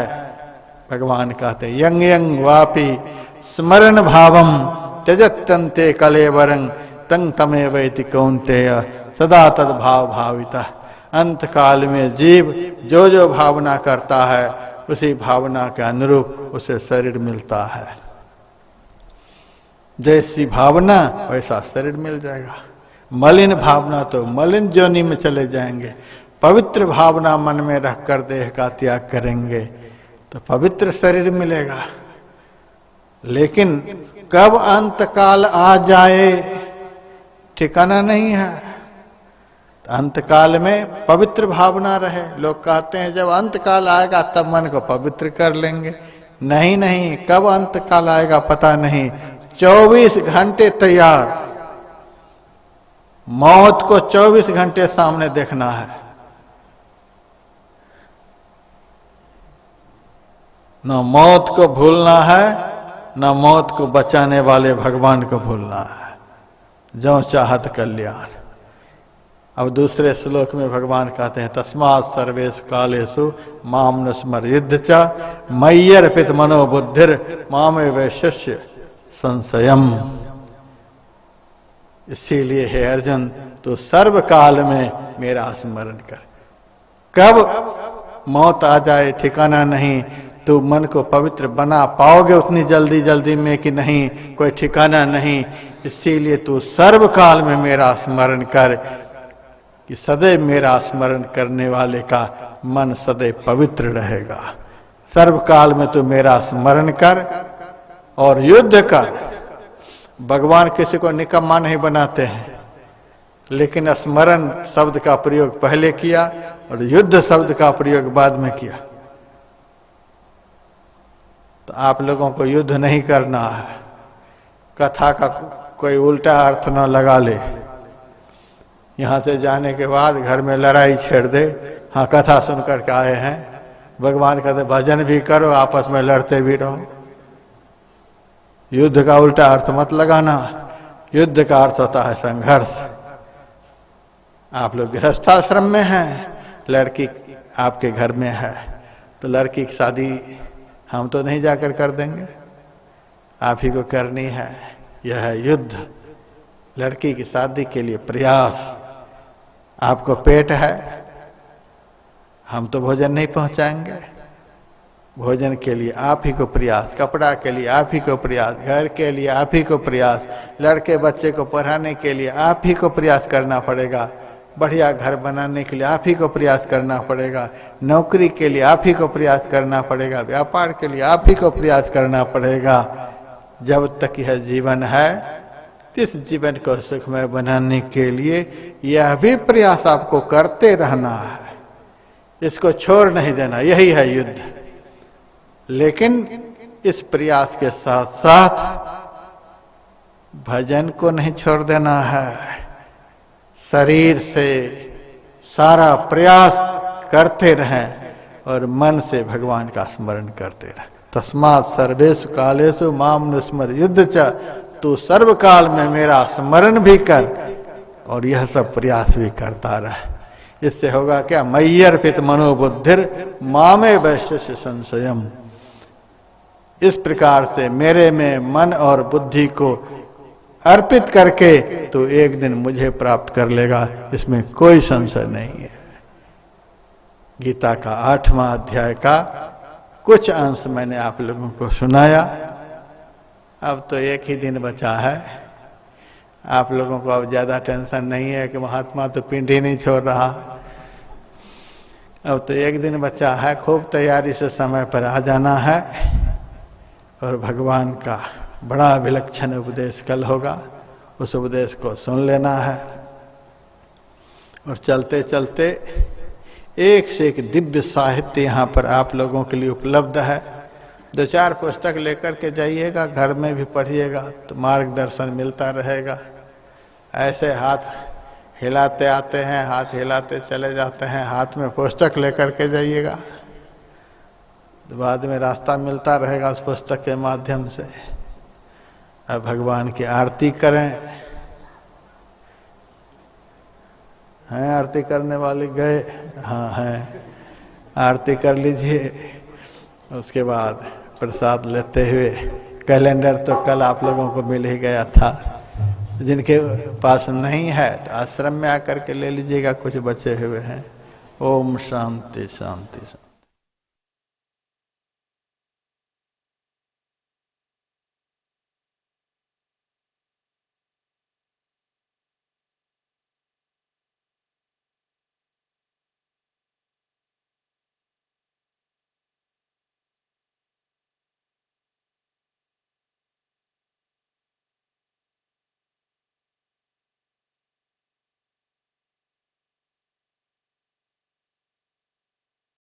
भगवान कहते यंग यंग वापि स्मरण भावम त्यजत्यन्ते कलेवरं तं तमेवैति कौन्तेय सदा तद भाव भाविता। अंत काल में जीव जो जो भावना करता है उसी भावना के अनुरूप उसे शरीर मिलता है। जैसी भावना वैसा शरीर मिल जाएगा। मलिन भावना तो मलिन जोनि में चले जाएंगे। पवित्र भावना मन में रखकर देह का त्याग करेंगे तो पवित्र शरीर मिलेगा। लेकिन कब अंत काल आ जाए ठिकाना नहीं है। तो अंत काल में पवित्र भावना रहे। लोग कहते हैं जब अंत काल आएगा तब मन को पवित्र कर लेंगे। नहीं नहीं, कब अंत काल आएगा पता नहीं। 24 घंटे तैयार। मौत को 24 घंटे सामने देखना है। न मौत को भूलना है, न मौत को बचाने वाले भगवान को भूलना है। जो चाहत कल्याण। अब दूसरे श्लोक में भगवान कहते हैं तस्मात् सर्वेषु कालेषु माम नुस्मरेद् च मय्यर्पित मनोबुद्धिर मामेव शिष्य संशयम। इसीलिए हे अर्जुन तू सर्व काल में मेरा स्मरण कर। कब मौत आ जाए ठिकाना नहीं। तू मन को पवित्र बना पाओगे उतनी जल्दी जल्दी में कि नहीं, कोई ठिकाना नहीं। इसीलिए तू सर्व काल में मेरा स्मरण कर कि सदैव मेरा स्मरण करने वाले का मन सदैव पवित्र रहेगा। सर्व काल में तू मेरा स्मरण कर और युद्ध कर। भगवान किसी को निकम्मा नहीं बनाते हैं, लेकिन स्मरण शब्द का प्रयोग पहले किया और युद्ध शब्द का प्रयोग बाद में किया। तो आप लोगों को युद्ध नहीं करना है। कथा का कोई उल्टा अर्थ न लगा ले। यहां से जाने के बाद घर में लड़ाई छेड़ दे। हाँ कथा सुन करके आए हैं, भगवान कहते भजन भी करो, आपस में लड़ते भी रहो। युद्ध का उल्टा अर्थ मत लगाना। युद्ध का अर्थ होता है संघर्ष। आप लोग गृहस्थाश्रम में हैं, लड़की आपके घर में है, तो लड़की की शादी हम तो नहीं जाकर कर देंगे, आप ही को करनी है। यह है युद्ध। लड़की की शादी के लिए प्रयास। आपको पेट है, हम तो भोजन नहीं पहुंचाएंगे। भोजन के लिए आप ही को प्रयास, कपड़ा के लिए आप ही को प्रयास, घर के लिए आप ही को प्रयास, लड़के बच्चे को पढ़ाने के लिए आप ही को प्रयास करना पड़ेगा, बढ़िया घर बनाने के लिए आप ही को प्रयास करना पड़ेगा, नौकरी के लिए आप ही को प्रयास करना पड़ेगा, व्यापार के लिए आप ही को प्रयास करना पड़ेगा। जब तक यह जीवन है, इस जीवन को सुखमय बनाने के लिए यह भी प्रयास आपको करते रहना है। इसको छोड़ नहीं देना, यही है युद्ध। लेकिन इस प्रयास के साथ साथ भजन को नहीं छोड़ देना है। शरीर से सारा प्रयास करते रहें और मन से भगवान का स्मरण करते रहें। तस्मात् सर्वेषु कालेषु माम नुस्मरेद् च। तू सर्व काल में मेरा स्मरण भी कर और यह सब प्रयास भी करता रहे। इससे होगा क्या? मय्यर्पित मनोबुद्धिर मामेव शिष्य संशयम। इस प्रकार से मेरे में मन और बुद्धि को अर्पित करके तो एक दिन मुझे प्राप्त कर लेगा, इसमें कोई संशय नहीं है। गीता का 8वां अध्याय का कुछ अंश मैंने आप लोगों को सुनाया। अब तो एक ही दिन बचा है। आप लोगों को अब ज्यादा टेंशन नहीं है कि महात्मा तो पिंड ही नहीं छोड़ रहा। अब तो एक दिन बचा है। खूब तैयारी से समय पर आ जाना है और भगवान का बड़ा विलक्षण उपदेश कल होगा, उस उपदेश को सुन लेना है। और चलते चलते एक से एक दिव्य साहित्य यहाँ पर आप लोगों के लिए उपलब्ध है। 2-4 पुस्तक लेकर के जाइएगा, घर में भी पढ़िएगा तो मार्गदर्शन मिलता रहेगा। ऐसे हाथ हिलाते आते हैं, हाथ हिलाते चले जाते हैं, हाथ में पुस्तक लेकर के जाइएगा तो बाद में रास्ता मिलता रहेगा उस पुस्तक के माध्यम से। अब भगवान की आरती करें। हैं आरती करने वाले गए? हाँ हैं, आरती कर लीजिए। उसके बाद प्रसाद लेते हुए कैलेंडर तो कल आप लोगों को मिल ही गया था। जिनके पास नहीं है तो आश्रम में आकर के ले लीजिएगा, कुछ बचे हुए हैं। ओम शांति शांति शांति।